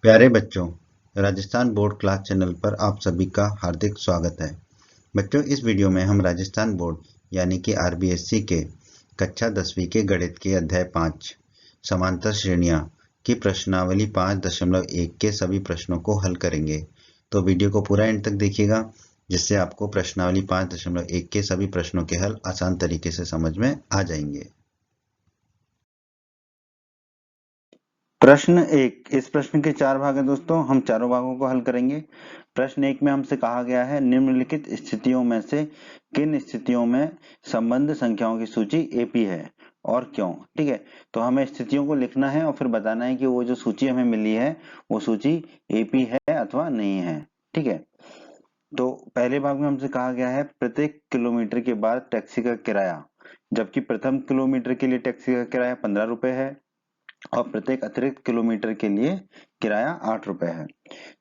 प्यारे बच्चों, Rajasthan board class channel पर आप सभी का हार्दिक स्वागत है। बच्चों, इस वीडियो में हम राजस्थान बोर्ड यानी कि आरबीएससी के कक्षा 10वीं के गणित के अध्याय 5 समांतर श्रेणियां की प्रश्नावली 5.1 के सभी प्रश्नों को हल करेंगे। तो वीडियो को पूरा एंड तक देखिएगा, जिससे आपको प्रश्नावली 5.1 के सभी प्रश्नों के हल आसान तरीके से समझ में आ जाएंगे। प्रश्न एक। इस प्रश्न के चार भाग हैं दोस्तों, हम चारों भागों को हल करेंगे। प्रश्न एक में हमसे कहा गया है निम्नलिखित स्थितियों में से किन स्थितियों में संबंध संख्याओं की सूची एपी है और क्यों। ठीक है, तो हमें स्थितियों को लिखना है और फिर बताना है कि वो जो सूची हमें मिली है वो सूची एपी है अथवा नहीं है। ठीक है, तो पहले भाग में हमसे कहा गया है प्रत्येक किलोमीटर के बाद टैक्सी का किराया, जबकि प्रथम किलोमीटर के लिए टैक्सी का किराया 15 रुपए है और प्रत्येक अतिरिक्त किलोमीटर के लिए किराया 8 रुपए है।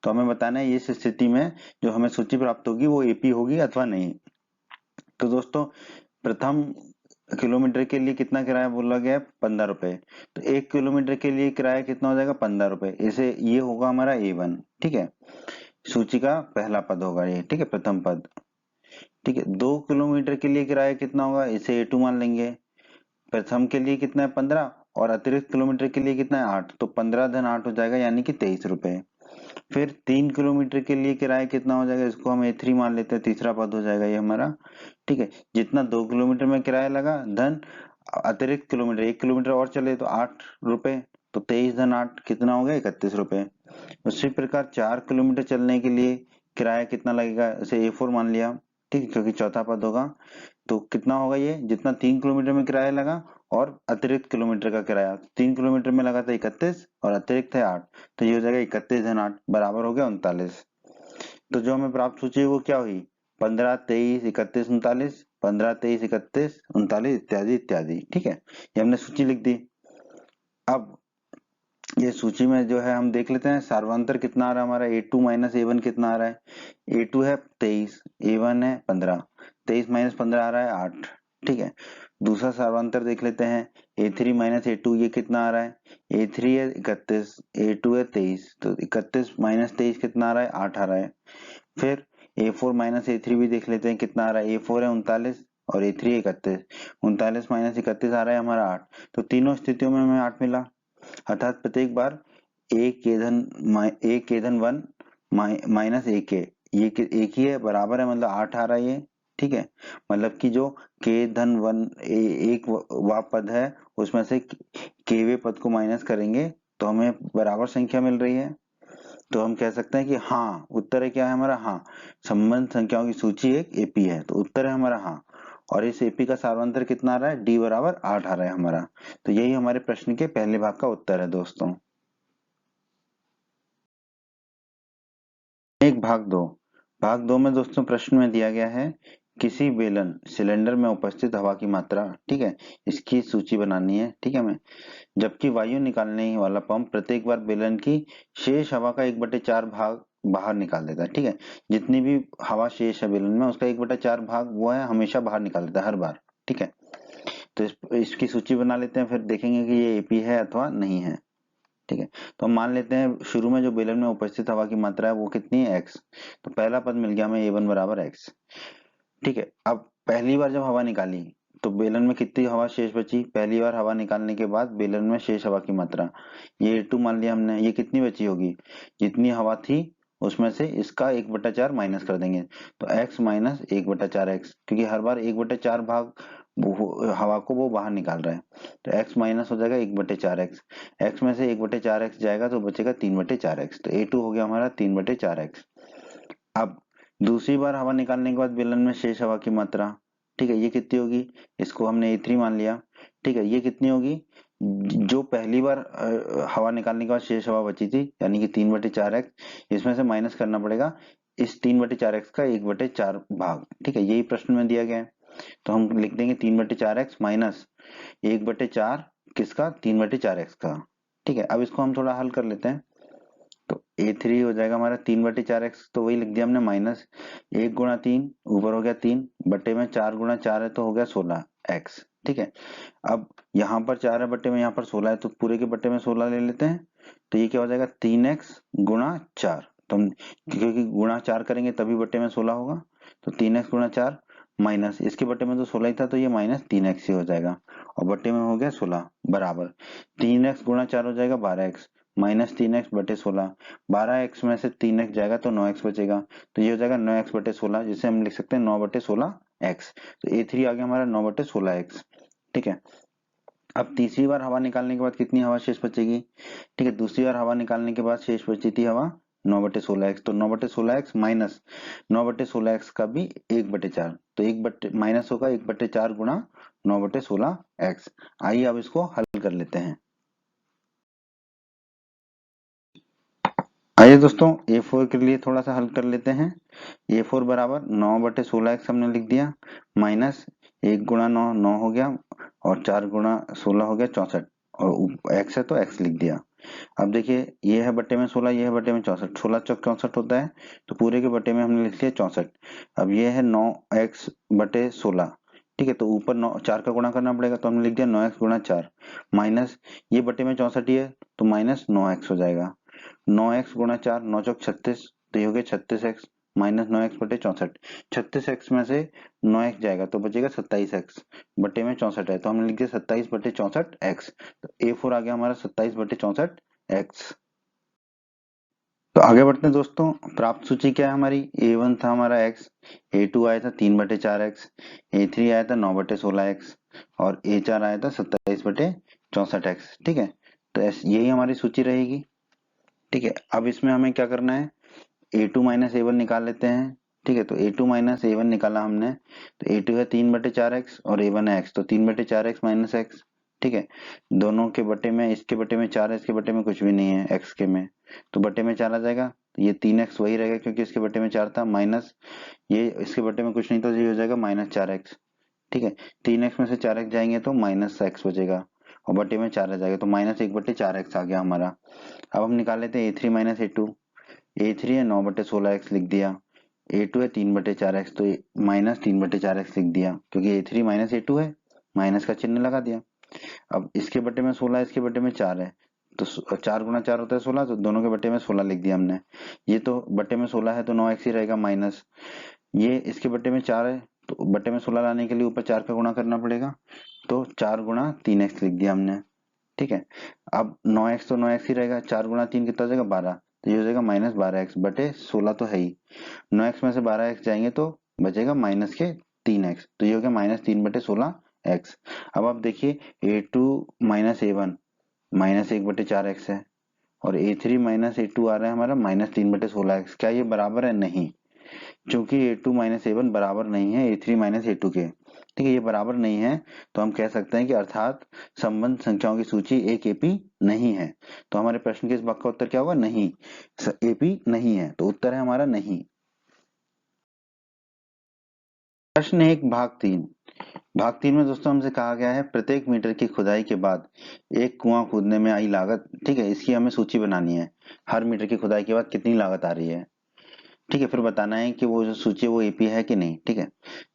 तो हमें बताना है इस स्थिति में जो हमें सूची प्राप्त होगी वो एपी होगी अथवा नहीं। तो दोस्तों, प्रथम किलोमीटर के लिए कितना किराया बोला गया है? 15 रुपए। तो 1 किलोमीटर के लिए किराया कितना हो जाएगा? 15 रुपए। इसे ये होगा हमारा A1। ठीक है, सूची का पहला पद होगा ये। ठीक है, प्रथम पद। ठीक है, 2 किलोमीटर के लिए किराया कितना होगा? इसे A2 मान लेंगे। प्रथम के लिए कितना है? 15 और अतिरिक्त किलोमीटर के लिए कितना है? 8। तो 15 धन 8 हो जाएगा, यानी कि 23 रुपए। फिर 3 किलोमीटर के लिए किराया कितना हो जाएगा? इसको हम A3 मान लेते हैं, तीसरा पद हो जाएगा ये हमारा। ठीक है, जितना 2 किलोमीटर में किराया लगा धन अतिरिक्त किलोमीटर 1 किलोमीटर और चले तो 8 रुपए। तो 23 धन 8 कितना हो गया? 31 रुपए। उसी प्रकार 4 किलोमीटर चलने के लिए किराया कितना लगेगा? इसे A4 मान लिया। ठीक है, क्योंकि चौथा पद होगा। तो कितना होगा ये? जितना 3 किलोमीटर में किराया लगा और अतिरिक्त किलोमीटर का किराया, 3 किलोमीटर में लगा था 31 और अतिरिक्त है 8, तो ये हो जाएगा 31 धन 8 बराबर हो गया 39। तो जो हमें प्राप्त सूची है वो क्या हुई? 15, 23, 31, 39, 15, 23, 31, 39 इत्यादि इत्यादि। ठीक है, ये हमने सूची लिख दी। अब ये सूची में जो है हम देख लेते हैं सार्वंतर कितना आ रहा है हमारा। A2 माइनस A1 कितना आ रहा है? A2 है 23, A1 है 15। 23 माइनस 15 आ रहा है 8। ठीक है, दूसरा सार्वंतर देख लेते हैं। A3 माइनस A2 ये कितना आ रहा है? A3 है 31, A2 है 23, तो 31 माइनस 23 कितना आ रहा है? 8 आ रहा है। फिर A4 माइनस A3 भी देख लेते हैं कितना आ रहा है। A4 है 39 और A3 है 31। 39 माइनस 31 आ रहा है हमारा 8। तो तीनों स्थितियों में हमें 8 मिला, अर्थात प्रत्येक बार एक के धन 1 माइनस एक के, ये एक ही है, बराबर है, मतलब 8 आ रहा है ये। ठीक है, मतलब कि जो के धन 1 एक वा पद है उसमें से केवे पद को माइनस करेंगे तो हमें बराबर संख्या मिल रही है। तो हम कह सकते हैं कि हाँ, उत्तर है क्या है हमारा? हाँ, संबंध संख्याओं की सूची एक एपी है, तो उत्तर है हमारा हाँ। और इस एपी का सार्वंतर कितना आ रहा है? डी बराबर 8 आ रहा है हमारा। तो यही हमारे प्रश्न के पहले भाग का उत्तर है दोस्तों। एक भाग दो में दोस्तों प्रश्न में दिया गया है किसी बेलन सिलेंडर में उपस्थित हवा की मात्रा, ठीक है, इसकी सूची बनानी है। ठीक है, हमें जबकि वायु निकालने वाला पंप प्रत्येक बार बेलन की शेष हवा का 1/4 भाग बाहर निकाल देता है। ठीक है, जितनी भी हवा शेष है बेलन में उसका 1/4 भाग वो है हमेशा बाहर निकाल देता है हर बार। ठीक है, तो इसकी सूची बना लेते हैं, फिर देखेंगे कि ये एपी है अथवा नहीं है। ठीक है, तो हम मान लेते हैं शुरू में जो बेलन में उपस्थित हवा की मात्रा है वो कितनी है? x। तो पहला पद मिल गया हमें A1 बराबर x। ठीक है, अब पहली बार जब हवा निकाली तो बेलन में कितनी हवा शेष बची? पहली बार हवा निकालने के बाद बेलन में शेष हवा की मात्रा ये A2 मान लिया हमने। ये कितनी बची होगी? जितनी हवा थी उसमें से इसका 1/4 माइनस कर देंगे, तो x माइनस 1/4 x, क्योंकि हर बार 1/4 भाग हवा को वो बाहर निकाल रहा है। तो x माइनस हो जाएगा 1/4 x। x में से 1/4 x जाएगा तो बचेगा 3/4 x। तो A2 हो गया हमारा 3/4 x। अब दूसरी बार हवा निकालने के बाद बेलन में शेष हवा की मात्रा, ठीक है, ये कितनी होगी? इसको हमने A3 मान लिया। ठीक है, ये कितनी होगी? जो पहली बार हवा निकालने के बाद शेष हवा बची थी, यानी कि 3/4 x, इसमें से माइनस करना पड़ेगा इस 3/4 x का 1/4 भाग। ठीक है, यही प्रश्न में दिया गया है, तो हम लिख देंगे 3/4 x माइनस 1/4 किसका? 3/4 x का। ठीक है, अब इसको हम थोड़ा हल कर लेते हैं। तो A3 हो जाएगा हमारा 3/4 x, तो वही लिख दिया हमने, माइनस 1 गुणा 3 ऊपर हो गया 3 बटे में 4 गुणा 4 है तो हो गया 16 x। ठीक है, अब यहाँ पर 4 है बटे में, यहाँ पर 16 है, तो पूरे के बटे में 16 ले लेते हैं। तो ये क्या हो जाएगा 3x गुणा 4। तो हम क्योंकि गुणा 4 करेंगे तभी बटे में 16 होगा, तो 3x गुणा 4 माइनस इसके बटे में तो 16 ही था तो ये माइनस 3x ही हो जाएगा और बटे में हो गया 16 बराबर 3x गुणा 4 हो जाएगा 12x माइनस 3x बटे 16। 12x में से 3x जाएगा तो 9x बचेगा, तो ये हो जाएगा 9x बटे 16, जिसे हम लिख सकते हैं 9 बटे 16x। तो A3 आ गया हमारा 9 बटे 16x। ठीक है, अब तीसरी बार हवा निकालने के बाद कितनी हवा शेष बचेगी? ठीक है, दूसरी बार हवा निकालने के बाद शेष बची थी हवा 9 बटे 16x, तो 9 बटे 16x माइनस 9 बटे 16x का भी 1 बटे 4, तो 1 बटे माइनस होगा 1 बटे 4 गुणा 9 बटे 16x। आइए अब इसको हल कर लेते हैं। आइए दोस्तों A4 के लिए थोड़ा सा हल कर लेते हैं। A4 बराबर 9 बटे 16x हमने लिख दिया माइनस 1 गुणा 9 9 हो गया और 4 गुणा 16 हो गया 64 और x है तो x लिख दिया। अब देखिए ये है बटे में 16, ये है बटे में 64, 16 चौक 64 होता है तो पूरे के बटे में हमने लिख लिया 64। अब ये है 9x बटे 16, ठीक है, तो ऊपर 9 4 का गुणा करना पड़ेगा तो हमने लिख दिया 9x गुणा 4 माइनस ये बटे में 64 ही है तो माइनस 9x हो जाएगा। 9x गुणा 4 9 चौक 36, तो ये हो गया 36x माइनस 9x बटे 64। 36x में से 9x जाएगा तो बचेगा 27x बटे में 64 है तो हमने लिख दिया 27 बटे 64x। तो A4 आ गया हमारा 27 बटे 64x। तो आगे बढ़ते हैं दोस्तों, प्राप्त सूची क्या है हमारी? A1 था हमारा x, A2 आया था 3 बटे 4x, A3 आया था 9 बटे 16x और A4 आया था 27 बटे 64x। ठीक है, तो यही हमारी सूची रहेगी। ठीक है, अब इसमें हमें क्या करना है, A2 माइनस A1 निकाल लेते हैं। ठीक है, तो A2 माइनस A1 निकाला हमने, तो A2 है 3 बटे 4x और A1 है x, तो 3 बटे 4x माइनस x। ठीक है, दोनों के बटे में, इसके बटे में 4 है, इसके बटे में कुछ भी नहीं है x के में, तो बटे में 4 आ जाएगा, तो ये 3x वही रहेगा क्योंकि इसके बटे में 4 था, माइनस ये इसके बटे में कुछ नहीं था, तो ये हो जाएगा माइनस 4x। ठीक है, 3x में से 4x जाएंगे तो माइनस x बचेगा और बटे में 4 आ जाएगा, तो माइनस 1 बटे 4x आ गया हमारा। अब हम निकाल लेते हैं A3 माइनस A2। A3 है 9 बटे 16x लिख दिया, A2 है 3 बटे 4x तो माइनस 3 बटे 4x लिख दिया क्योंकि A3 माइनस A2 है, माइनस का चिन्ह लगा दिया। अब इसके बटे में 16, इसके बटे में 4 है, तो 4 गुना 4 होता है 16, तो दोनों के बटे में 16 लिख दिया हमने। ये तो बटे में 16 है तो 9x ही रहेगा माइनस, ये इसके बटे में 4 है तो बटे में 16 लाने के लिए ऊपर 4 का गुणा करना पड़ेगा, तो 4 गुणा 3x लिख दिया हमने। ठीक है, अब 9x तो 9x ही रहेगा, 4 गुणा 3 कितना हो जाएगा 12, तो ये हो जाएगा माइनस 12x बटे 16 तो है ही, 9x में से 12x जाएंगे तो बचेगा माइनस के 3x, तो ये हो गया माइनस 3 बटे 16x। अब आप देखिए A2 माइनस A1 माइनस 1 बटे 4x है और A3 माइनस A2 आ रहा है हमारा माइनस 3 बटे 16x, क्या ये बराबर है? नहीं, क्योंकि A2 माइनस A1 बराबर नहीं है A3 माइनस A2 के। ठीक है, ये बराबर नहीं है तो हम कह सकते हैं कि अर्थात संबंध संख्याओं की सूची एक एपी नहीं है। तो हमारे प्रश्न के इस वाक्य का उत्तर क्या होगा? नहीं, एपी नहीं है, तो उत्तर है हमारा नहीं। प्रश्न 1 भाग 3। भाग 3 में दोस्तों हमसे कहा गया है प्रत्येक मीटर की खुदाई के बाद एक कुआं खोदने में आई लागत, ठीक है, इसकी हमें सूची बनानी है। हर मीटर की खुदाई के बाद कितनी लागत आ रही है, ठीक है, फिर बताना है कि वो जो सूची है वो एपी है कि नहीं। ठीक है,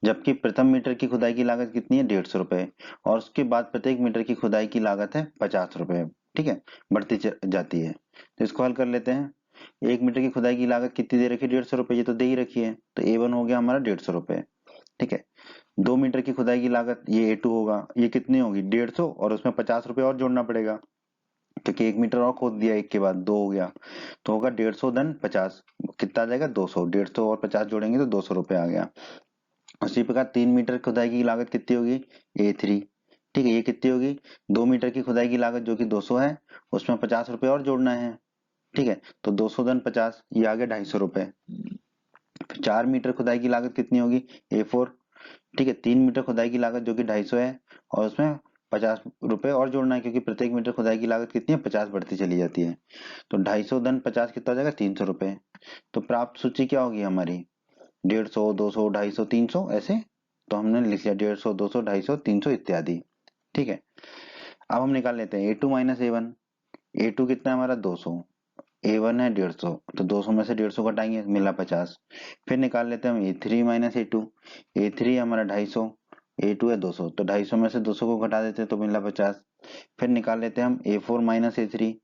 जबकि प्रथम मीटर की खुदाई की लागत कितनी है? 150 रुपए, और उसके बाद प्रत्येक मीटर की खुदाई की लागत है 50 रुपए। ठीक है, बढ़ती जाती है, तो इसको हल कर लेते हैं। एक मीटर की खुदाई की लागत कितनी दे रखी है? 150 रुपए, ये तो दे ही रखी है, तो A1 हो गया हमारा 150 रुपए। ठीक है, 2 मीटर की खुदाई की लागत ये A2 होगा, ये कितनी होगी? 150, और उसमें 50 रुपए और जोड़ना पड़ेगा क्योंकि 1 मीटर और खोद दिया, एक के बाद 2 हो गया, तो होगा 150 धन 50, कितना आ जाएगा? 200, 150 और 50 जोड़ेंगे तो 200 रुपए आ गया। उसी प्रकार 3 मीटर खुदाई की लागत कितनी होगी? A3। ठीक है, ये कितनी होगी? 2 मीटर की खुदाई की लागत जो कि 200 है, उसमें 50 रुपए और जोड़ना है। ठीक है, तो 200 धन 50, ये आ गया 250 रुपए। 4 मीटर खुदाई की लागत कितनी होगी? A4। ठीक है, 3 मीटर खुदाई की लागत जो कि 250 है और उसमें 50 रुपए और जोड़ना है क्योंकि प्रत्येक मीटर खुदाई की लागत कितनी है? 50 बढ़ती चली जाती है, तो 250 धन 50 कितना हो जाएगा? 300 रुपए। तो प्राप्त सूची क्या होगी हमारी? 150, 200, 250, 300 ऐसे, तो हमने लिख लिया 150, 200, 250, 300 इत्यादि। ठीक है, अब हम निकाल लेते हैं A2 माइनस A1। A2 कितना है हमारा? 200, A1 है 150, तो 200 में से 150 घटाएंगे, मिला 50। फिर निकाल लेते हैं हम A3 माइनस A2। A3 हमारा 250, A2 है 200, तो 250 में से 200 को घटा देते हैं तो मिला 50। फिर निकाल लेते हैं हम A4 माइनस A3।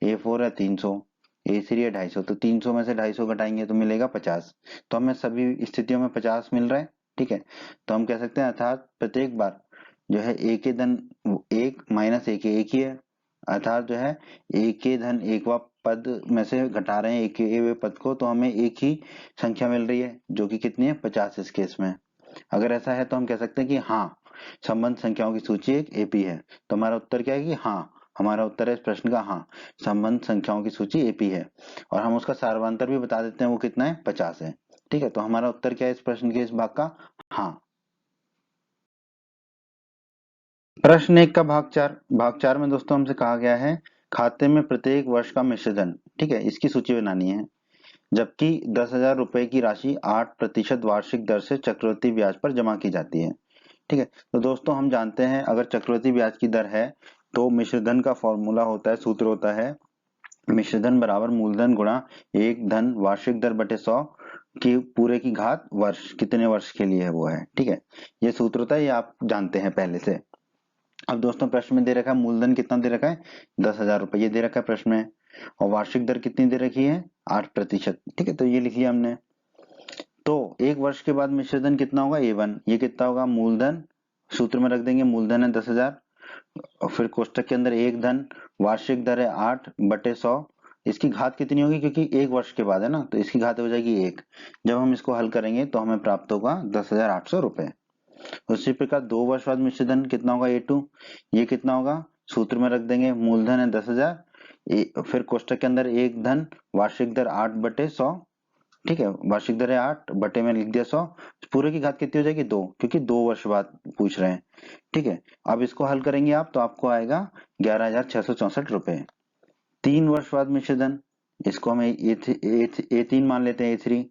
A4 है 300, A3 है 250, तो 300 में से 250 घटाएंगे तो मिलेगा 50। तो हमें सभी स्थितियों में 50 मिल रहा है, ठीक है। तो हम कह सकते हैं अर्थात प्रत्येक बार जो है a के धन 1 माइनस a के 1 ही है, अर्थात जो है a के धन 1वां पद में से घटा रहे हैं a के हुए पद को, तो हमें एक ही संख्या मिल रही है जो कि कितनी है 50 इस केस में। अगर ऐसा है तो हम कह सकते हैं कि हाँ संबंध संख्याओं की सूची एक एपी है। तो हमारा उत्तर क्या है कि हाँ, हमारा उत्तर है इस प्रश्न का हाँ, संबंध संख्याओं की सूची एपी है। और हम उसका सार्वंतर भी बता देते हैं, वो कितना है 50 है, ठीक है। तो हमारा उत्तर क्या है इस प्रश्न के इस भाग का, हाँ। प्रश्न 1 का भाग चार में दोस्तों हमसे कहा गया है खाते में प्रत्येक वर्ष का मिश्र धन, ठीक है, इसकी सूची बनानी है। जबकि 10,000 रुपए की राशि 8% वार्षिक दर से चक्रवृद्धि ब्याज पर जमा की जाती है, ठीक है। तो दोस्तों हम जानते हैं अगर चक्रवृद्धि ब्याज की दर है तो मिश्रधन का फॉर्मूला होता है, सूत्र होता है मिश्रधन बराबर मूलधन गुणा एक धन वार्षिक दर बटे 100 की पूरे की घात वर्ष, कितने वर्ष के लिए है वो है, ठीक है। ये सूत्र होता है, ये आप जानते हैं पहले से। अब दोस्तों प्रश्न में दे रखा है मूलधन कितना दे रखा है 10,000 रुपए, ये दे रखा है प्रश्न में, और वार्षिक दर कितनी दे रखी है 8%, ठीक है। तो ये लिख लिया हमने। तो एक वर्ष के बाद मिश्रधन कितना होगा A1, ये कितना होगा मूलधन, सूत्र में रख देंगे मूलधन है 10,000, और फिर कोष्टक के अंदर एक धन वार्षिक दर है 8/100, इसकी घात कितनी होगी क्योंकि एक वर्ष के बाद है ना, तो इसकी घात हो जाएगी 1। जब हम इसको हल करेंगे तो हमें प्राप्त होगा 10,800 रुपए। उसी प्रकार 2 वर्ष बाद मिश्रधन कितना होगा A2, ये कितना होगा सूत्र में रख देंगे मूलधन है 10,000, फिर कोष्टक के अंदर एक धन वार्षिक दर 8/100, ठीक है, वार्षिक दर है 8 बटे में लिख दिया 100, पूरे की घात कितनी हो जाएगी 2, क्योंकि 2 वर्ष बाद पूछ रहे हैं, ठीक है। अब इसको हल करेंगे आप तो आपको आएगा 11,664 रुपए। 3 वर्ष बाद मिश्रधन, इसको हम A3 मान लेते हैं, A3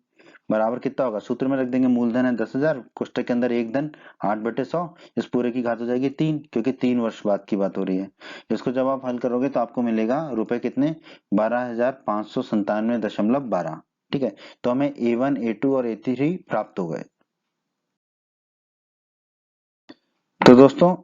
बराबर कितना होगा, सूत्र में रख देंगे मूलधन है 10,000, कोष्टक के अंदर एक धन 8/100, इस पूरे की घात हो जाएगी 3, क्योंकि 3 वर्ष बाद की बात हो रही है। इसको जब आप हल करोगे तो आपको मिलेगा रुपए कितने 12,597.12, ठीक है। तो हमें A1 A2 और A3 प्राप्त हो गए। तो दोस्तों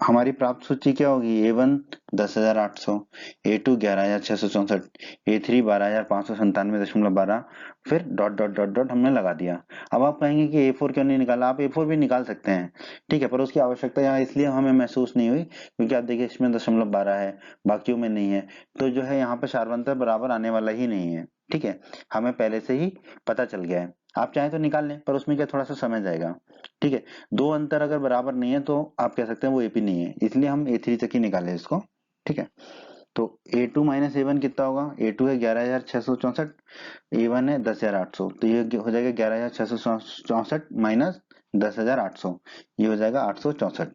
हमारी प्राप्त सूची क्या होगी, A1 10,800, A2 11,664, A3 12,597.12, फिर डॉट डॉट डॉट डॉट हमने लगा दिया। अब आप कहेंगे कि A4 क्यों नहीं निकाला, आप A4 भी निकाल सकते हैं, ठीक है, पर उसकी आवश्यकता यहाँ इसलिए हमें महसूस नहीं हुई क्योंकि आप देखिए इसमें 0.12 है, बाकियों में नहीं है, तो जो है यहाँ पे सार्वंतर बराबर आने वाला ही नहीं है, ठीक है, हमें पहले से ही पता चल गया है। आप चाहें तो निकाल लें पर उसमें क्या थोड़ा सा समय जाएगा, ठीक है। दो अंतर अगर बराबर नहीं है तो आप कह सकते हैं वो एपी नहीं है, इसलिए हम A3 तक ही निकाले इसको, ठीक है। तो A2 माइनस A1 कितना होगा, A2 है 11,664, A1 है 10,800, तो ये हो जाएगा 11,664 माइनस 10,800, ये हो जाएगा 864।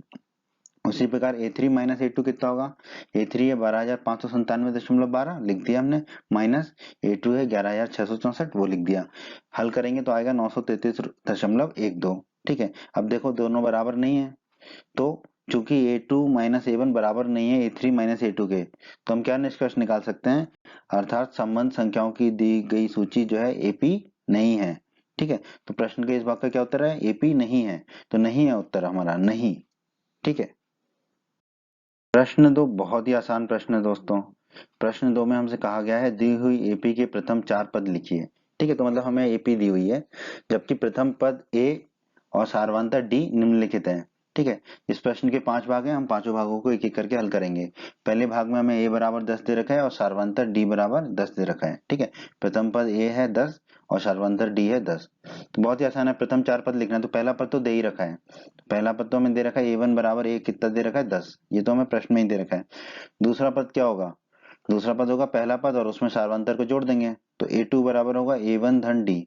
उसी प्रकार A3 माइनस A2 कितना होगा, A3 है 12,597.12 लिख दिया हमने, माइनस A2 है 11,664 वो लिख दिया। हल करेंगे तो आएगा 933.12, ठीक है। अब देखो दोनों बराबर नहीं है, तो चूंकि A2 माइनस A1 बराबर नहीं है A3 माइनस A2 के, तो हम क्या निष्कर्ष निकाल सकते हैं, अर्थात संबंध संख्याओं की दी गई सूची जो है AP नहीं है, ठीक है। तो प्रश्न के इस भाग का क्या उत्तर है, AP नहीं है, तो नहीं है उत्तर हमारा, नहीं, ठीक है। प्रश्न 2 बहुत ही आसान प्रश्न है दोस्तों। प्रश्न 2 में हमसे कहा गया है दी हुई एपी के प्रथम 4 पद लिखिए, ठीक है। तो मतलब हमें एपी दी हुई है जबकि प्रथम पद ए और सारवांतर डी निम्नलिखित है, ठीक है। इस प्रश्न के 5 भाग हैं, हम पांचों भागों को एक एक करके हल करेंगे। पहले भाग में हमें ए बराबर 10 दे रखा है और सारवांतर डी बराबर 10 दे रखा है, ठीक है। प्रथम पद ए है 10 और सारवांतर डी है 10। तो बहुत ही आसान है, प्रथम 4 पद लिखना है, तो पहला पद तो दे ही रखा है, पहला पद तो हमें दे रखा है A1 बराबर ए कितना दे रखा है 10, ये तो हमें प्रश्न में ही दे रखा है। दूसरा पद क्या होगा, दूसरा पद होगा पहला पद और उसमें सार्वंतर को जोड़ देंगे, तो A2 बराबर होगा A1 धन D,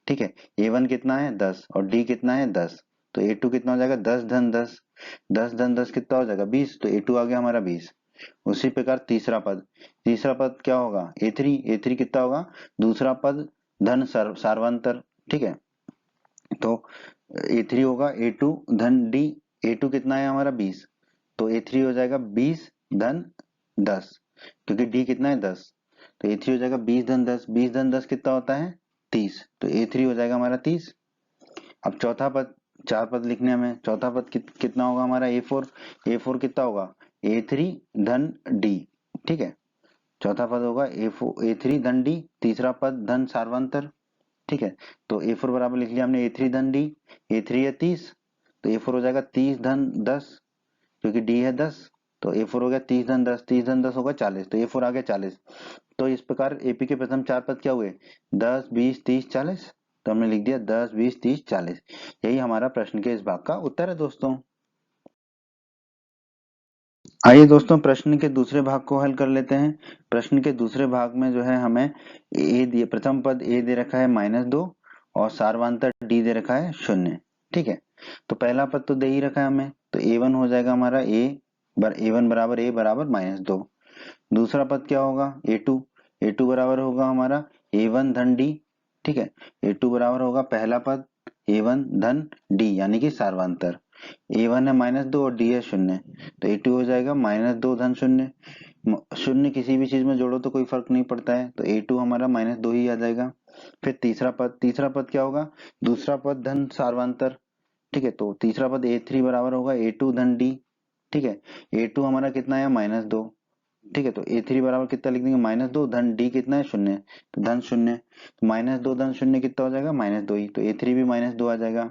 ठीक है। A1 कितना है 10 और D कितना है 10, तो A2 कितना हो जाएगा 10 धन 10, 10 धन 10 कितना हो जाएगा 20, तो A2 आ गया हमारा 20। उसी प्रकार तीसरा पद क्या होगा A3 कितना होगा दूसरा पद धन सार्वंतर, ठीक है। तो A3 होगा A2 धन D, A2 कितना है हमारा 20, तो A3 हो जाएगा 20 धन 10, क्योंकि D कितना है 10, तो A3 हो जाएगा 20 धन 10, 20 धन 10 कितना होता है 30, तो A3 हो जाएगा हमारा 30। अब चौथा पद, 4 पद लिखने में, चौथा पद कितना होगा हमारा A4 कितना होगा A3 धन D, ठीक है। चौथा पद होगा A3 धन D, तीसरा पद धन सार्वंतर, ठीक है। तो A4 बराबर लिख लिया हमने A3 धन D, A3 है 30, तो A4 हो जाएगा 30 धन 10, क्योंकि D है 10, तो A4 हो गया 30 धन 10, 30 धन 10 होगा 40, तो A4 आ गया 40। तो इस प्रकार AP के प्रथम चार पद क्या हुए, 10, 20, 30, 40, तो हमने लिख दिया 10, 20, 30, 40। यही हमारा प्रश्न के इस भाग का उत्तर है दोस्तों। आइए दोस्तों प्रश्न के दूसरे भाग को हल कर लेते हैं। प्रश्न के दूसरे भाग में जो है हमें प्रथम पद A दे रखा है -2 और सार्वंतर D दे रखा है 0, ठीक है। तो पहला पद तो दे ही रखा है हमें, तो A1 हो जाएगा हमारा A1 बराबर A बराबर -2। दूसरा पद क्या होगा A2 बराबर होगा हमारा A1 धन D, ठीक है। A2 बराबर होगा पहला पद A1 धन D यानी कि सार्वंतर। A1 है -2 और D है 0, तो A2 हो जाएगा -2 धन 0। शून्य किसी भी चीज में जोड़ो तो कोई फर्क नहीं पड़ता है, तो A2 हमारा -2 ही आ जाएगा। फिर तीसरा पद क्या होगा, दूसरा पद धन सार्वंतर, ठीक है। तो तीसरा पद A3 बराबर होगा A2 धन D, ठीक है। A2 हमारा कितना है -2, ठीक है। तो A3 बराबर कितना लिख देंगे -2 धन D कितना है 0, तो धन 0, तो -2 धन 0 कितना हो जाएगा -2 ही, तो A3 भी -2 आ जाएगा।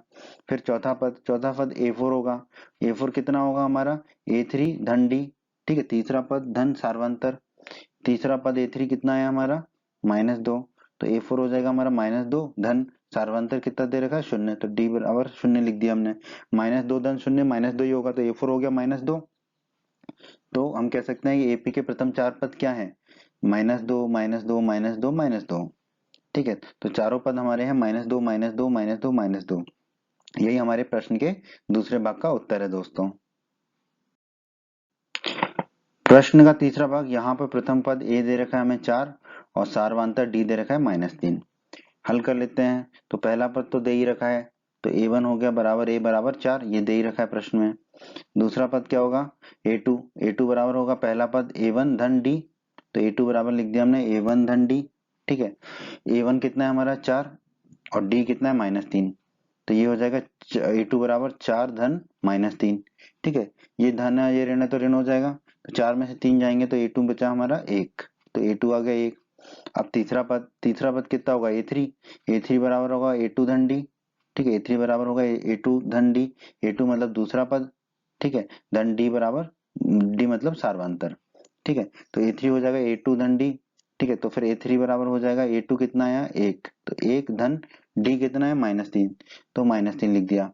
फिर चौथा पद A4 होगा, A4 कितना होगा हमारा A3 धन D, ठीक है। तीसरा पद धन सार्वंतर, तीसरा पद A3 कितना है हमारा -2, तो A4 हो जाएगा हमारा -2 धन सार्वंतर कितना दे रखा है 0, तो D बराबर 0 लिख दिया हमने। -2 धन 0 -2 ही होगा, तो A4 हो गया -2। तो हम कह सकते हैं कि AP के प्रथम चार पद क्या हैं, -2, -2, -2, -2, ठीक है। तो चारों पद हमारे हैं -2, -2, -2, -2। यही हमारे प्रश्न के दूसरे भाग का उत्तर है दोस्तों। प्रश्न का तीसरा भाग, यहाँ पर प्रथम पद A दे रखा है हमें 4 और सार्वंतर D दे रखा है -3। हल कर लेते हैं। तो पहला पद तो दे ही रखा है, तो A1 हो गया बराबर A बराबर 4, ये दे ही रखा है प्रश्न में। दूसरा पद क्या होगा A2 बराबर होगा पहला पद A1 धन D, तो A2 बराबर लिख दिया हमने A1 धन D, ठीक है। A1 कितना है हमारा 4 और D कितना है -3, तो ये हो जाएगा A2 बराबर 4 धन -3, ठीक है। ये धन है ये ऋण है तो ऋण हो जाएगा, तो 4 में से 3 जाएंगे तो A2 बचा हमारा 1, तो A2 आ गया 1। अब तीसरा पद कितना होगा A3 बराबर होगा A2 धन D, ठीक है। A3 बराबर होगा A2 धन D, A2 मतलब दूसरा पद, ठीक है, धन D बराबर D मतलब सार्वंतर, ठीक है। तो A3 हो जाएगा A2 धन D, ठीक है। तो फिर A3 बराबर हो जाएगा A2 कितना आया 1, तो 1 धन D कितना है -3, तो -3 लिख दिया।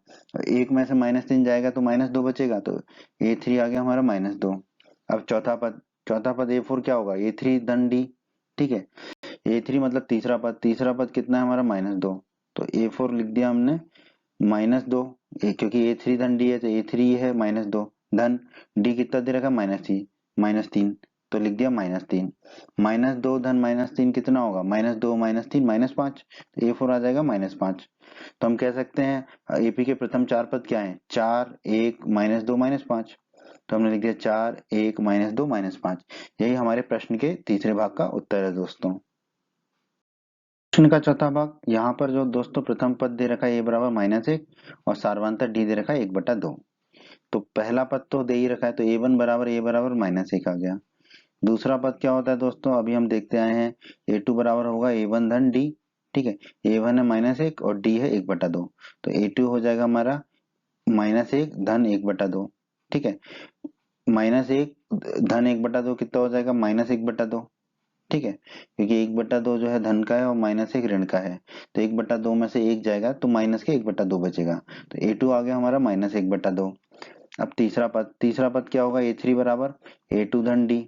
एक में से -3 जाएगा तो -2 बचेगा, तो A3 आ गया हमारा -2। अब चौथा पद A4 क्या होगा A3 धन D, ठीक है। A3 मतलब तीसरा पद कितना है हमारा -2, तो A4 लिख दिया हमने -2, क्योंकि A3 धन D है तो A3 है -2 धन D कितना दे रखा -3, तो लिख दिया -3। -2 धन -3 कितना होगा -2 -3 -5, तो A4 आ जाएगा -5। तो हम कह सकते हैं AP के प्रथम चार पद क्या है 4, 1, -2, -5, तो हमने लिख दिया 4, 1, -2, -5। यही हमारे प्रश्न के तीसरे भाग का उत्तर है दोस्तों। प्रश्न का चौथा भाग, यहाँ पर जो दोस्तों प्रथम पद दे रखा है A बराबर -1 और सार्वंतर D दे रखा है 1/2। तो पहला पद तो दे ही रखा है, तो A1 बराबर A बराबर -1 आ गया। दूसरा पद क्या होता है दोस्तों, अभी हम देखते आए हैं A2 बराबर होगा A1 धन D, ठीक है। A1 है -1 और D है 1/2, तो A2 हो जाएगा हमारा -1 धन 1/2, ठीक है। -1 धन 1/2 कितना हो जाएगा -1/2, ठीक है, क्योंकि 1/2 जो है धन का है और -1 ऋण का है, तो 1/2 में से 1 जाएगा तो माइनस के 1/2 बचेगा, तो A2 आ गया हमारा -1/2। अब तीसरा पद क्या होगा A3 बराबर A2 धन D,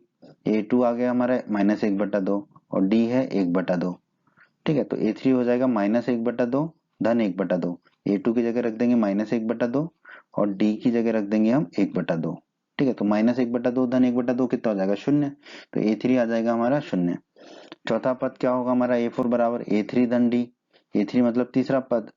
A2 आ गया हमारा -1/2 और D है 1/2, ठीक है। तो A3 हो जाएगा -1/2 धन 1/2, A2 की जगह रख देंगे -1/2 और D की जगह रख देंगे हम 1/2, ठीक है। तो -1/2 धन 1/2 कितना हो जाएगा 0, तो A3 आ जाएगा हमारा 0। चौथा पद क्या होगा हमारा A4 बराबर A3 धन D, A3 मतलब तीसरा पद,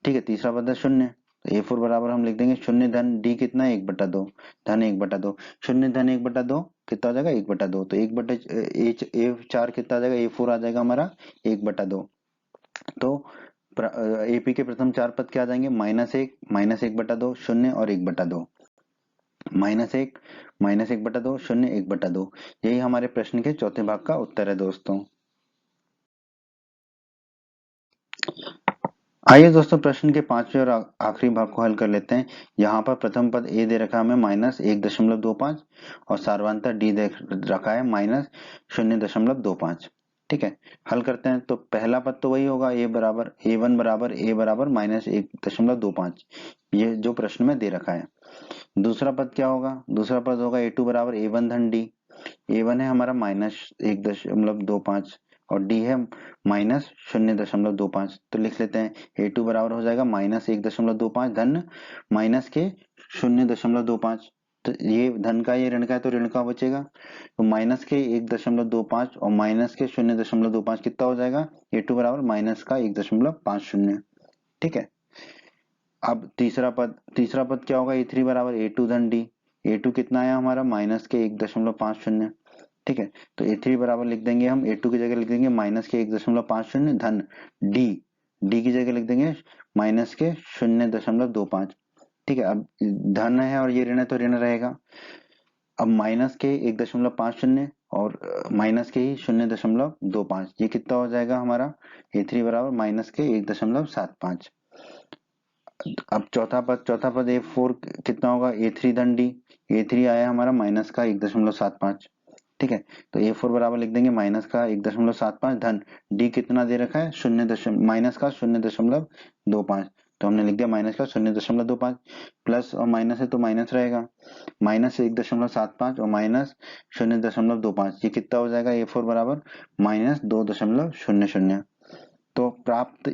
ठीक है। तीसरा पद है 0, तो A4 बराबर हम लिख देंगे 0 धन D कितना है 1/2 धन 1/2, 0 धन 1/2 कितना हो जाएगा 1/2, तो 1/A4 कितना आ जाएगा A4 आ जाएगा हमारा 1/2। तो AP के प्रथम चार पद क्या आ जाएंगे -1, -1/2, 0 और 1/2। -1 -1/2 0 1/2। यही हमारे प्रश्न के चौथे भाग का उत्तर है दोस्तों। आइए दोस्तों प्रश्न के पांचवें और आखिरी भाग को हल कर लेते हैं। यहाँ पर प्रथम पद ए दे रखा है हमें -1.25 और सार्वधातुक डी दे रखा है -0.25। ठीक है, हल करते हैं। तो पहला पद तो वही होगा, a1 बराबर a बराबर -1.25, ये जो प्रश्न में दे रखा है। दूसरा पद क्या होगा? दूसरा पद होगा a2 बराबर a1 धन d। a1 है हमारा -1.25 और d है -0.25। तो लिख लेते हैं a2 बराबर हो जाएगा -1.25 धन माइनस के 0.25। तो ये धन का ये ऋण का है तो ऋण का बचेगा, तो माइनस के 1.25 और माइनस के 0.25 कितना हो जाएगा? a2 बराबर माइनस का 1.50। ठीक है, अब तीसरा पद क्या होगा? a3 बराबर a2 धन d। a2 कितना आया हमारा? माइनस के 1.50। ठीक है, तो a3 बराबर लिख देंगे हम, a2 की जगह लिख देंगे माइनस के 1.50 धन d। d की जगह लिख देंगे माइनस के 0.25। ठीक है, अब धन है और ये ऋण है तो ऋण रहेगा। अब माइनस के 1.50 और माइनस के ही 0.25, ये कितना हो जाएगा हमारा? a3 बराबर माइनस के 1.75। अब चौथा पद a4 कितना होगा? a3 धन d। a3 आया हमारा माइनस का 1.75। ठीक है, तो a4 बराबर लिख देंगे माइनस का 1.75 धन d कितना दे रखा है? माइनस का 0.25। तो हमने लिख दिया माइनस का 0.25, प्लस और माइनस है तो माइनस रहेगा, माइनस 1.75 और माइनस 0.25, ये कितना हो जाएगा? a4 बराबर -2.00। तो प्राप्त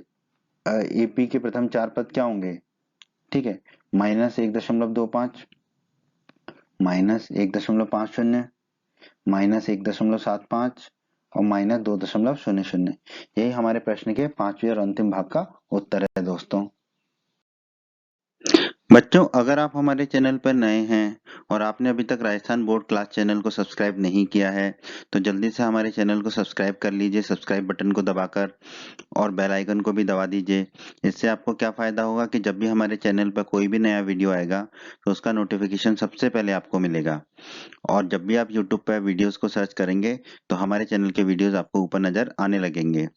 एपी के प्रथम चार पद क्या होंगे? ठीक है, -1.25, -1.50, -1.75 और -2.00। यही हमारे प्रश्न के पांचवें और अंतिम भाग का उत्तर है दोस्तों। बच्चों, अगर आप हमारे चैनल पर नए हैं और आपने अभी तक राजस्थान बोर्ड क्लास चैनल को सब्सक्राइब नहीं किया है तो जल्दी से हमारे चैनल को सब्सक्राइब कर लीजिए, सब्सक्राइब बटन को दबाकर, और बेल आइकन को भी दबा दीजिए। इससे आपको क्या फ़ायदा होगा कि जब भी हमारे चैनल पर कोई भी नया वीडियो आएगा तो उसका नोटिफिकेशन सबसे पहले आपको मिलेगा। और जब भी आप यूट्यूब पर वीडियोस को सर्च करेंगे तो हमारे चैनल के वीडियोस आपको ऊपर नज़र आने लगेंगे।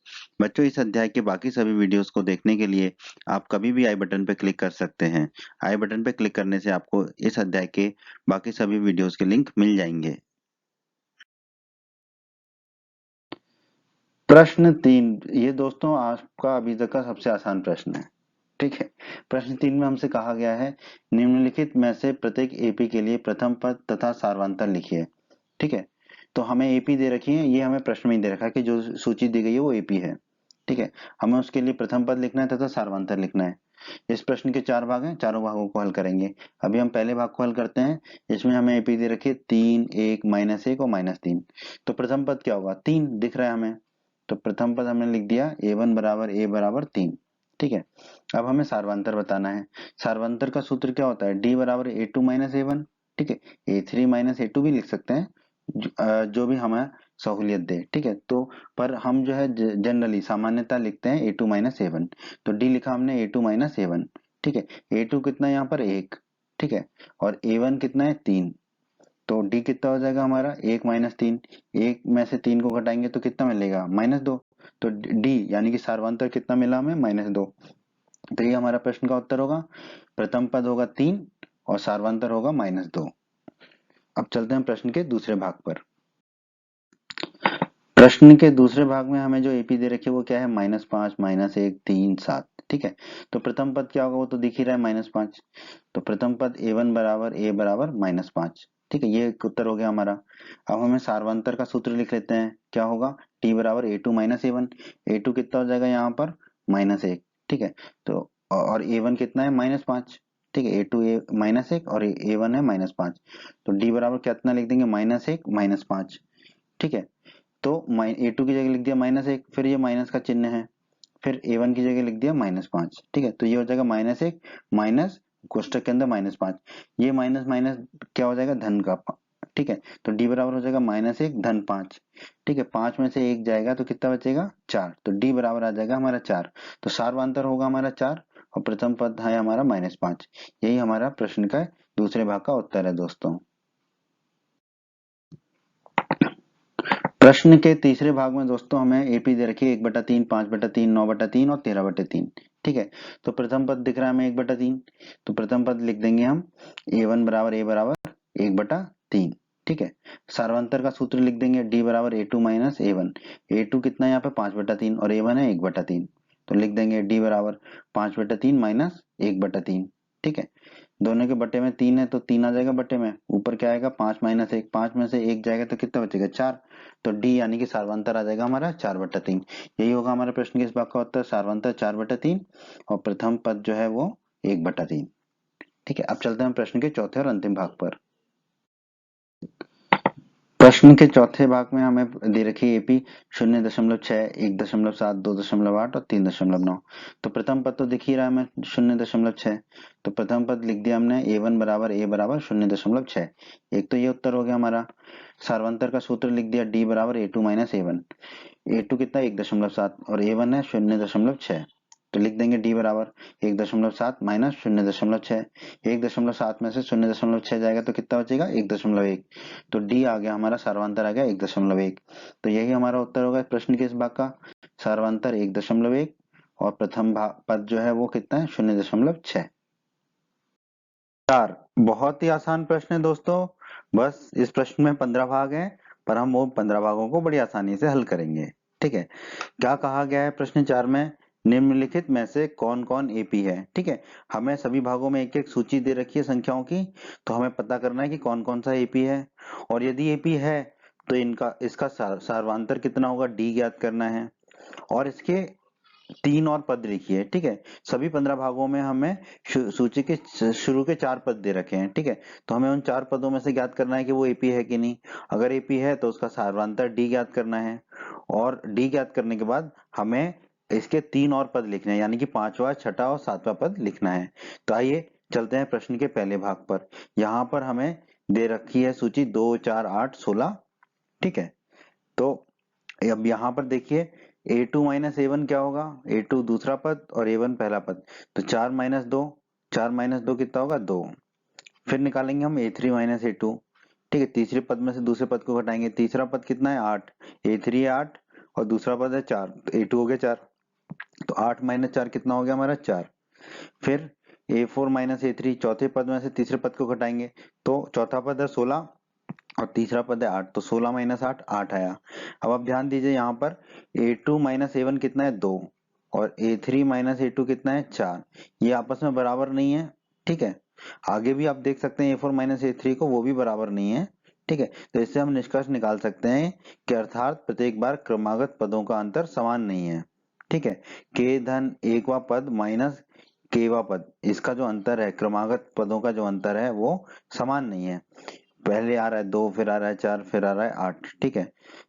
बच्चों, इस अध्याय के बाकी सभी वीडियोस को देखने के लिए आप कभी भी आई बटन पर क्लिक कर सकते हैं। आई बटन पर क्लिक करने से आपको इस अध्याय के बाकी सभी वीडियोस के लिंक मिल जाएंगे। प्रश्न 3, ये दोस्तों आपका अभी तक का सबसे आसान प्रश्न है। ठीक है, प्रश्न 3 में हमसे कहा गया है निम्नलिखित में से प्रत्येक एपी के लिए प्रथम पद तथा सार्वधातुक लिखिए। ठीक है, तो हमें एपी दे रखी है, ये हमें प्रश्न में ही दे रखा है कि जो सूची दी गई है वो एपी है। ठीक है, हमें उसके लिए प्रथम पद लिखना है तथा सार्वधातुक लिखना है। इस प्रश्न के 4 भाग हैं, चारों भागों को हल करेंगे। अभी हम पहले भाग को हल करते हैं। इसमें हमें एपी दे रखी है 3, 1, -1 और -3। तो प्रथम पद क्या होगा? 3 दिख रहा है हमें, तो प्रथम पद हमने लिख दिया a1 बराबर a बराबर 3। ठीक है, अब हमें सार्वधातुक बताना है। सार्वधातुक का सूत्र क्या होता है? d बराबर a2 a1। ठीक है, a3 a2 भी लिख सकते हैं, जो भी हमें सहूलियत दे। ठीक है, तो पर हम जो है जनरली सामान्यता लिखते हैं a2 a1। तो d लिखा हमने a2 a1। ठीक है, a2 कितना है यहाँ पर? 1। ठीक है, और a1 कितना है? 3। तो d कितना हो जाएगा हमारा? 1 -3। 1 में से 3 को घटाएंगे तो कितना मिलेगा? -2। तो d यानी कि सार्वधातुक कितना मिला हमें? -2। तो ये हमारा प्रश्न का उत्तर होगा। प्रथम पद होगा 3 और सार्वधातुक होगा -2। अब चलते हैं प्रश्न के दूसरे भाग पर। प्रश्न के दूसरे भाग में हमें जो एपी दे रखी है वो क्या है? -5, -1, 3, 7। ठीक है, तो प्रथम पद क्या होगा? वो तो दिख ही रहा है, -5। तो प्रथम पद a1 बराबर a बराबर -5। ठीक है, ये एक उत्तर हो गया हमारा। अब हमें सार्वधातुक का सूत्र लिख लेते हैं, क्या होगा? t बराबर a2 a1। a2 कितना हो जाएगा यहाँ पर? -1। ठीक है, तो और a1 कितना है? -5। ठीक है, a2 -1 और a1 है -5। तो d बराबर कितना लिख देंगे? -1 -5। ठीक है, तो a2 की जगह लिख दिया -1, फिर ये माइनस का चिन्ह है, फिर a1 की जगह लिख दिया -5। ठीक है, तो ये हो जाएगा -1 माइनस कोष्टक के अंदर -5। ये माइनस माइनस क्या हो जाएगा? धन का। ठीक है, तो d बराबर हो जाएगा -1 धन 5। ठीक है, 5 में से 1 जाएगा तो कितना बचेगा? 4। तो d बराबर आ जाएगा हमारा 4। तो सार्वधातुक होगा हमारा 4 और प्रथम पद है हमारा -5। यही हमारा प्रश्न का दूसरे भाग का उत्तर है दोस्तों। प्रश्न के तीसरे भाग में दोस्तों हमें एपी दे रखी है 1/3, 5/3, 9/3 और 13/3। ठीक है, तो प्रथम पद दिख रहा है हमें 1/3, तो प्रथम पद लिख देंगे हम a1 बराबर a बराबर 1/3। ठीक है, सार्वंतर का सूत्र लिख देंगे d बराबर a2 माइनस a1। a2 कितना है यहाँ पे 5/3 और a1 है 1/3, तो लिख देंगे d बराबर 5/3 माइनस 1/3। ठीक है, दोनों के बटे में 3 है तो 3 आ जाएगा बटे में, ऊपर क्या आएगा 5 माइनस 1, 5 में से 1 जाएगा तो कितना बचेगा 4, तो डी यानी कि सार्वंतर आ जाएगा हमारा 4/3। यही होगा हमारे प्रश्न के इस भाग का उत्तर, सार्वंतर 4/3 और प्रथम पद जो है वो 1/3। ठीक है, अब चलते हैं प्रश्न के चौथे और अंतिम भाग पर। प्रश्न के चौथे भाग में हमें दे रखी है एपी 0.6, 1.7, 2.8 और 3.9। तो प्रथम पद तो दिख ही रहा है हमें 0.6, तो प्रथम पद लिख दिया हमने a1 बराबर a बराबर 0.6। एक तो ये उत्तर हो गया हमारा। सार्वंतर का सूत्र लिख दिया d बराबर a2 माइनस a1। a2 कितना 1.7 और a1 है 0.6, तो लिख देंगे d बराबर 1.7 माइनस 0.6। 1.7 में से 0.6 जाएगा तो कितना बचेगा 1.1, तो d आ गया हमारा, सार्वंतर आ गया 1.1। तो यही हमारा उत्तर होगा प्रश्न के इस भाग का, सार्वंतर 1.1 और प्रथम पद जो है वो कितना है 0.6। 4 बहुत ही आसान प्रश्न है दोस्तों, बस इस प्रश्न में 15 भाग हैं, पर हम वो 15 भागों को बड़ी आसानी से हल करेंगे। ठीक है, क्या कहा गया है प्रश्न 4 में, निम्नलिखित में से कौन कौन एपी है। ठीक है, हमें सभी भागों में एक एक सूची दे रखी है संख्याओं की, तो हमें पता करना है कि कौन कौन सा एपी है, और यदि एपी है तो इसका सार्वंतर कितना होगा डी ज्ञात करना है, और इसके 3 और पद लिखिए। ठीक है, सभी 15 भागों में हमें सूची के शुरू के 4 पद दे रखे हैं। ठीक है, तो हमें उन 4 पदों में से ज्ञात करना है कि वो एपी है कि नहीं। अगर एपी है तो उसका सार्वंतर डी ज्ञात करना है, और डी ज्ञात करने के बाद हमें इसके 3 और पद लिखने हैं, यानी कि 5वां, 6वां और 7वां पद लिखना है। तो आइए चलते हैं प्रश्न के पहले भाग पर। यहाँ पर हमें दे रखी है सूची 2, 4, 8, 16। ठीक है, तो अब यहाँ पर देखिए a2 माइनस a1 क्या होगा, a2 दूसरा पद और a1 पहला पद, तो 4 माइनस 2, 4 माइनस 2 कितना होगा 2। फिर निकालेंगे हम a3 माइनस a2। ठीक है, तीसरे पद में से दूसरे पद को घटाएंगे, तीसरा पद कितना है 8, a3 है 8 और दूसरा पद है 4, तो a2 हो गया 4, तो 8 माइनस 4 कितना हो गया हमारा 4। फिर a4 माइनस a3, चौथे पद में से तीसरे पद को घटाएंगे, तो चौथा पद है 16 और तीसरा पद है 8, तो 16 माइनस 8, 8 आया। अब आप ध्यान दीजिए यहाँ पर a2 माइनस a1 कितना है 2 और a3 माइनस a2 कितना है 4, ये आपस में बराबर नहीं है। ठीक है, आगे भी आप देख सकते हैं a4 माइनस a3 को, वो भी बराबर नहीं है। ठीक है, तो इससे हम निष्कर्ष निकाल सकते हैं कि अर्थात प्रत्येक बार क्रमागत पदों का अंतर समान नहीं है। ठीक है, k धन 1वां पद माइनस kवां पद, इसका जो अंतर है, क्रमागत पदों का जो अंतर है वो समान नहीं है। पहले आ रहा है 2, फिर आ रहा है 4, फिर आ रहा है 8। ठीक है,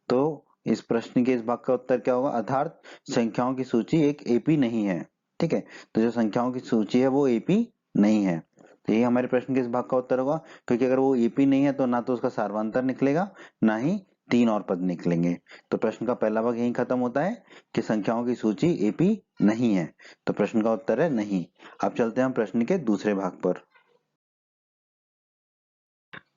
तो इस प्रश्न के इस भाग का उत्तर क्या होगा, अर्थात संख्याओं की सूची एक एपी नहीं है। ठीक है, तो जो संख्याओं की सूची है वो एपी नहीं है, तो यही हमारे प्रश्न के इस भाग का उत्तर होगा, क्योंकि अगर वो एपी नहीं है तो ना तो उसका सार्वंतर निकलेगा, ना ही 3 और पद निकलेंगे। तो प्रश्न का पहला भाग यही खत्म होता है कि संख्याओं की सूची एपी नहीं है, तो प्रश्न का उत्तर है नहीं। अब चलते हैं हम प्रश्न के दूसरे भाग पर।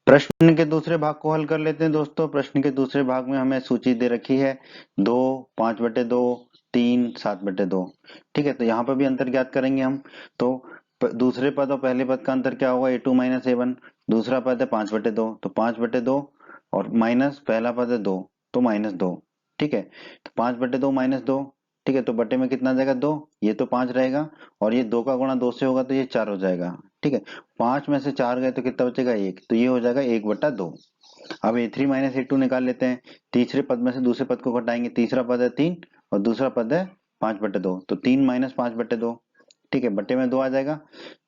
प्रश्न के दूसरे भाग को हल कर लेते हैं दोस्तों। प्रश्न के दूसरे भाग में हमें सूची दे रखी है 2, 5/2, 3, 7/2। ठीक है, तो यहाँ पर भी अंतर ज्ञात करेंगे हम। तो दूसरे पद और पहले पद का अंतर क्या होगा, a2 माइनस a1। दूसरा पद है 5/2, तो 5/2 और माइनस पहला पद है 2, तो -2। ठीक है, तो 5/2 -2। ठीक है, तो बटे में कितना जाएगा 2, ये तो 5 रहेगा, और ये 2 का गुणा 2 से होगा तो ये 4 हो जाएगा। ठीक है, 5 में से 4 गए तो कितना बचेगा 1, तो ये हो जाएगा 1/2। अब a3 माइनस a2 निकाल लेते हैं, तीसरे पद में से दूसरे पद को घटाएंगे, तीसरा पद है 3 और दूसरा पद है 5/2, तो 3 माइनस 5/2। ठीक है, बटे में 2 आ जाएगा,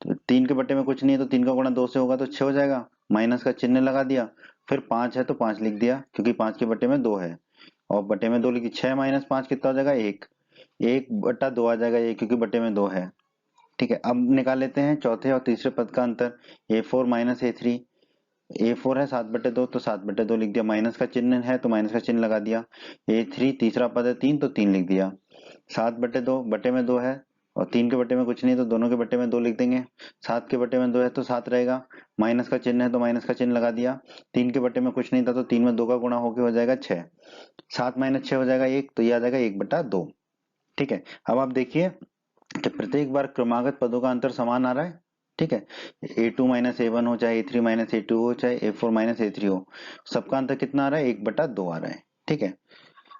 तो 3 के बटे में कुछ नहीं है, तो 3 का गुणा 2 से होगा तो 6 हो जाएगा, माइनस का चिन्ह लगा दिया। फिर 5 है तो 5 लिख दिया, क्योंकि 5 के बटे में 2 है, और बटे में 2 लिखी, 6 माइनस 5 कितना हो जाएगा 1, 1/2 आ जाएगा ये, क्योंकि बटे में 2 है। ठीक है, अब निकाल लेते हैं चौथे और तीसरे पद का अंतर, a4 माइनस a3। a4 है 7/2, तो 7/2 लिख दिया, माइनस का चिन्ह है तो माइनस का चिन्ह लगा दिया। a3 तीसरा पद है 3, तो 3 लिख दिया। 7/2 बटे में 2 है, और 3 के बटे में कुछ नहीं तो दोनों के बटे में 2 लिख देंगे। 7 के बटे में 2 है तो 7 रहेगा, माइनस का चिन्ह है तो माइनस का चिन्ह लगा दिया। 3 के बटे में कुछ नहीं था तो 3 में 2 का गुणा होके हो जाएगा 6। 7 माइनस 6 हो जाएगा 1, तो ये आ जाएगा 1/2। ठीक है, अब आप देखिए कि प्रत्येक बार क्रमागत पदों का अंतर समान आ रहा है। ठीक है, a2 माइनस a1 हो, चाहे a3 माइनस a2 हो, चाहे a4 माइनस a3 हो, सबका अंतर कितना आ रहा है? 1/2 आ रहा है। ठीक है,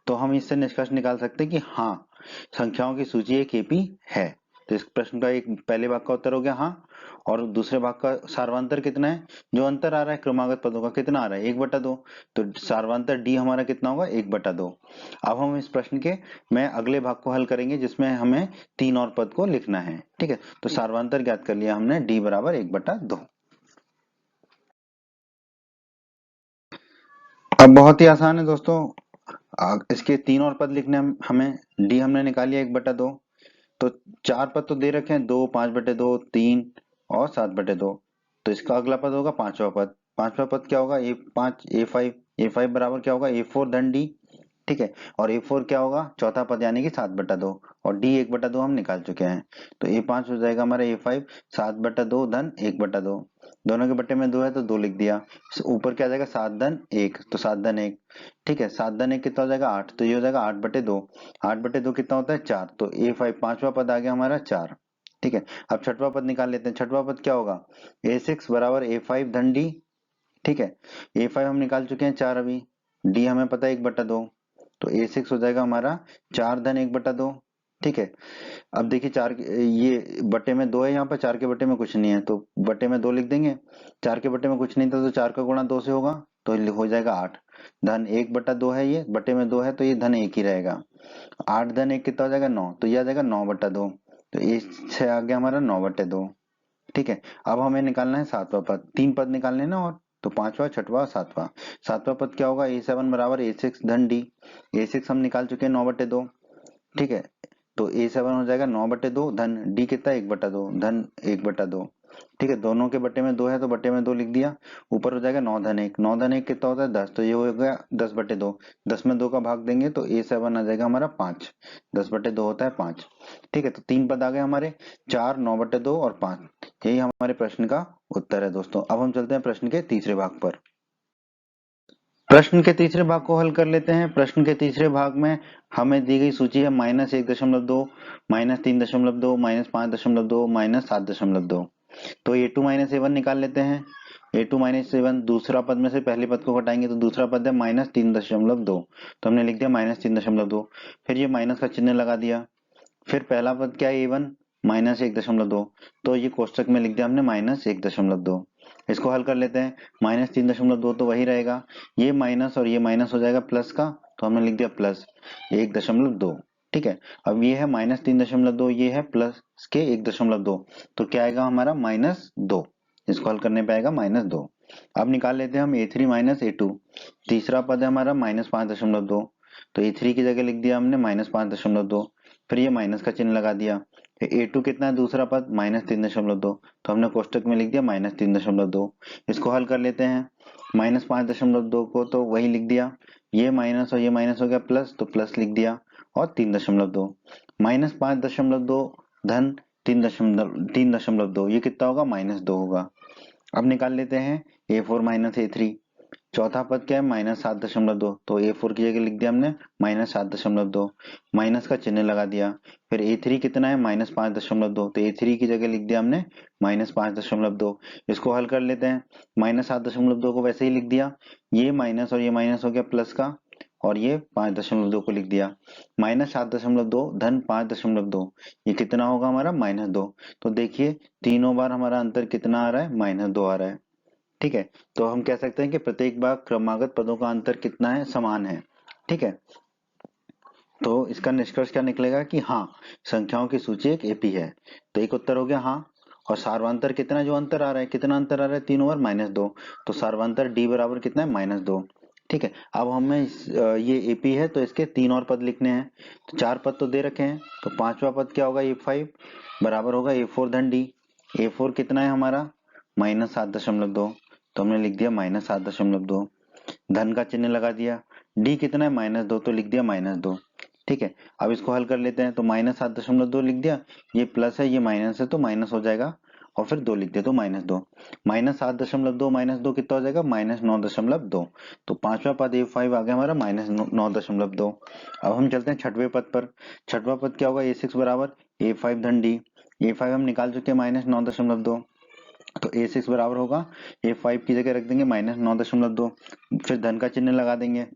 तो हम इससे निष्कर्ष निकाल सकते हैं कि हाँ, संख्याओं की सूची एक एपी है। तो इस प्रश्न का एक पहले भाग का उत्तर हो गया हाँ, और दूसरे भाग का सार्वंतर कितना है? जो अंतर आ रहा है क्रमागत पदों का कितना आ रहा है? 1/2। तो सार्वंतर डी हमारा कितना होगा? 1/2। अब हम इस प्रश्न के मैं अगले भाग को हल करेंगे जिसमें हमें 3 और पद को लिखना है। ठीक है, तो सार्वंतर ज्ञात कर लिया हमने, डी बराबर 1/2। अब बहुत ही आसान है दोस्तों, इसके 3 और पद लिखने हमें। डी हमने निकाल लिया 1/2, तो 4 पद तो दे रखे हैं, 2, 5/2, 3 और 7/2। तो इसका अगला पद होगा 5वां पद। 5वां पद क्या होगा? A5 A5। A5 बराबर क्या होगा? A4 धन D। ठीक है, और A4 क्या होगा? चौथा पद यानी कि 7/2, और D 1/2 हम निकाल चुके हैं। तो A5 हो जाएगा हमारा A5 7/2 धन 1/2। दोनों के बट्टे में 2 है तो 2 लिख दिया। ऊपर क्या आ जाएगा? 7 धन 1, तो 7 धन 1। ठीक है, 7 धन 1 कितना हो जाएगा? 8, तो ये हो जाएगा 8/2। 8/2 कितना होता है? 4, तो A5 5वां पद आ गया हमारा 4। ठीक है, अब छठवां पद निकाल लेते हैं। छठवां पद क्या होगा? A6 बराबर A5 धन D। ठीक है, A5 हम निकाल चुके हैं 4 अभी, D हमें पता है 1/2, तो A6 हो जाएगा हमारा 4 धन 1/2। ठीक है, अब देखिए 4 ये बटे में 2 है, यहाँ पर 4 के बटे में कुछ नहीं है तो बटे में 2 लिख देंगे। 4 के बटे में कुछ नहीं था तो 4 का गुणा 2 से होगा, तो हो जाएगा 8 धन 1/2 है, ये बटे में 2 है तो ये धन 1 ही रहेगा। 8 धन 1 कितना हो जाएगा? 9, तो ये आ जाएगा 9/2, तो ये 6 आ गया हमारा 9/2। ठीक है, अब हमें निकालना है 7वां पद। 3 पद निकालने हैं ना, और तो 5वां 6वां 7वां। 7वां पद क्या होगा? A7 बराबर A6 धन D। A6 हम निकाल चुके हैं 9/2। ठीक है, तो A7 हो जाएगा 9/2 धन D कितना? 1/2 धन 1/2। ठीक है, दोनों के बटे में 2 है तो बटे में 2 लिख दिया। ऊपर हो जाएगा 9 धन 1। 9 धन 1 कितना होता है? 10, तो ये हो गया 10/2। 10 में 2 का भाग देंगे तो A7 आ जाएगा हमारा 5। 10/2 होता है 5। ठीक है, तो 3 पद आ गए हमारे, 4, 9/2 और 5। यही हमारे प्रश्न का उत्तर है दोस्तों। अब हम चलते हैं प्रश्न के तीसरे भाग पर। प्रश्न के तीसरे भाग को हल कर लेते हैं। प्रश्न के तीसरे भाग में हमें दी गई सूची है -1.2, -3.2, -5.2, -7.2। तो A2 A1 निकाल लेते हैं। A2 A1 दूसरा पद में से पहले पद को घटाएंगे तो दूसरा पद है -3.2, तो हमने लिख दिया -3.2। फिर ये माइनस का चिन्ह लगा दिया। फिर पहला पद क्या है? A1 -1.2, तो ये कोष्टक में लिख दिया हमने -1.2। इसको हल कर लेते हैं। -3.2 तो वही रहेगा, ये माइनस और ये माइनस हो जाएगा प्लस का, तो हमने लिख दिया +1.2। ठीक है, अब ये है -3.2, ये है प्लस के 1.2, तो क्या आएगा हमारा? -2। इसको हल करने पे आएगा -2। अब निकाल लेते हैं हम A3 A2। तीसरा पद है हमारा -5.2, तो A3 की जगह लिख दिया हमने -5.2। फिर ये माइनस का चिन्ह लगा दिया। फिर A2 कितना है? दूसरा पद -3.2, तो हमने कोष्टक में लिख दिया -3.2। इसको हल कर लेते हैं। -5.2 को तो वही लिख दिया, ये माइनस और ये माइनस हो गया प्लस, तो प्लस लिख दिया, और 3.2। -5.2 धन 3.2, ये कितना होगा? -2 होगा। अब निकाल लेते हैं A4 A3। चौथा पद क्या है? -7.2, तो A4 की जगह लिख दिया हमने -7.2, माइनस का चिन्ह लगा दिया। फिर A3 कितना है? -5.2, तो A3 की जगह लिख दिया हमने -5.2। इसको हल कर लेते हैं। -7.2 को वैसे ही लिख दिया, ये माइनस और ये माइनस हो गया प्लस का, और ये 5.2 को लिख दिया। -7.2 धन 5.2, ये कितना होगा हमारा? -2। तो देखिए तीनों बार हमारा अंतर कितना आ रहा है? -2 आ रहा है। ठीक है, तो हम कह सकते हैं कि प्रत्येक बार क्रमागत पदों का अंतर कितना है? समान है। ठीक है, तो इसका निष्कर्ष क्या निकलेगा कि हाँ, संख्याओं की सूची एक एपी है। तो एक उत्तर हो गया हाँ। और सार्वंतर कितना, जो अंतर आ रहा है, कितना अंतर आ रहा है? 3 ओवर -2, तो सार्वंतर डी बराबर कितना है? -2। ठीक है, अब हमें ये एपी है तो इसके 3 और पद लिखने हैं। तो 4 पद तो दे रखे हैं, तो 5वां पद क्या होगा? A5 बराबर होगा A4 धन डी। A4 कितना है हमारा? -7.2, तो हमने लिख दिया -7.2, धन का चिन्ह लगा दिया। डी कितना है? -2, तो लिख दिया -2। ठीक है, अब इसको हल कर लेते हैं। तो -7.2 लिख दिया, ये प्लस है ये माइनस है तो माइनस हो जाएगा, और फिर 2 लिख दिया तो -2। -7.2 -2 कितना हो जाएगा, -9.2। तो पांचवा पद A5 आ गया हमारा -9.2। अब हम चलते हैं छठवें पद पर। छठवां पद क्या होगा, A6 बराबर A5 धन D। A5 हम निकाल चुके हैं -9.2, तो A6 बराबर होगा A5 की जगह रख देंगे -9.2, फिर धन का चिन्ह लगा देंगे,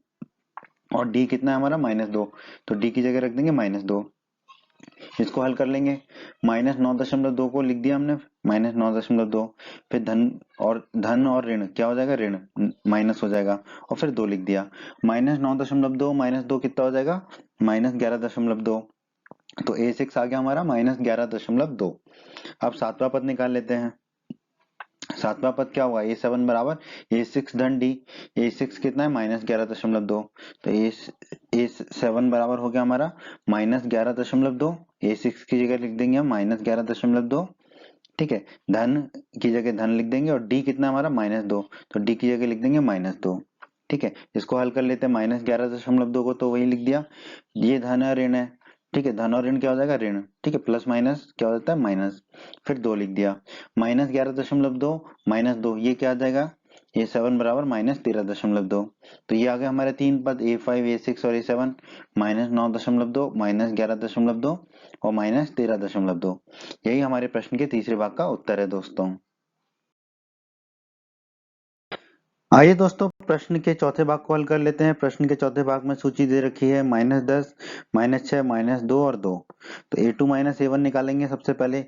और D कितना है हमारा -2, तो D की जगह रख देंगे -2। इसको हल कर लेंगे, -9.2 को लिख दिया हमने -9.2, फिर धन और ऋण क्या हो जाएगा, ऋण माइनस हो जाएगा, और फिर 2 लिख दिया। -9.2 -2 कितना हो जाएगा, -11.2। तो A6 आ गया हमारा -11.2। अब सातवां पद निकाल लेते हैं। सातवां पद क्या होगा, A7 बराबर A6 धन D। A6 कितना है -11.2, तो A7 बराबर हो गया हमारा -11.2। A6 की जगह लिख देंगे हम -11.2, ठीक है। धन की जगह धन लिख देंगे, और D कितना है हमारा -2, तो D की जगह लिख देंगे -2, ठीक है। इसको हल कर लेते हैं, -11.2 को तो वही लिख दिया, ये धन है ऋण है, ठीक है। धन और ऋण क्या हो जाएगा, ऋण, ठीक है। प्लस माइनस क्या हो जाता है, माइनस, फिर 2 लिख दिया। -11.2 -2 ये क्या आ जाएगा, A7 बराबर -13.2। तो ये आ गए हमारे तीन पद A5 A6 और A7, -9.2 -11.2 और -13.2। यही हमारे प्रश्न के तीसरे भाग का उत्तर है दोस्तों। आइए दोस्तों प्रश्न के चौथे भाग को हल कर लेते हैं। प्रश्न के चौथे भाग में सूची दे रखी है -10 -6 -2 और 2। तो A2 -A1 निकालेंगे सबसे पहले।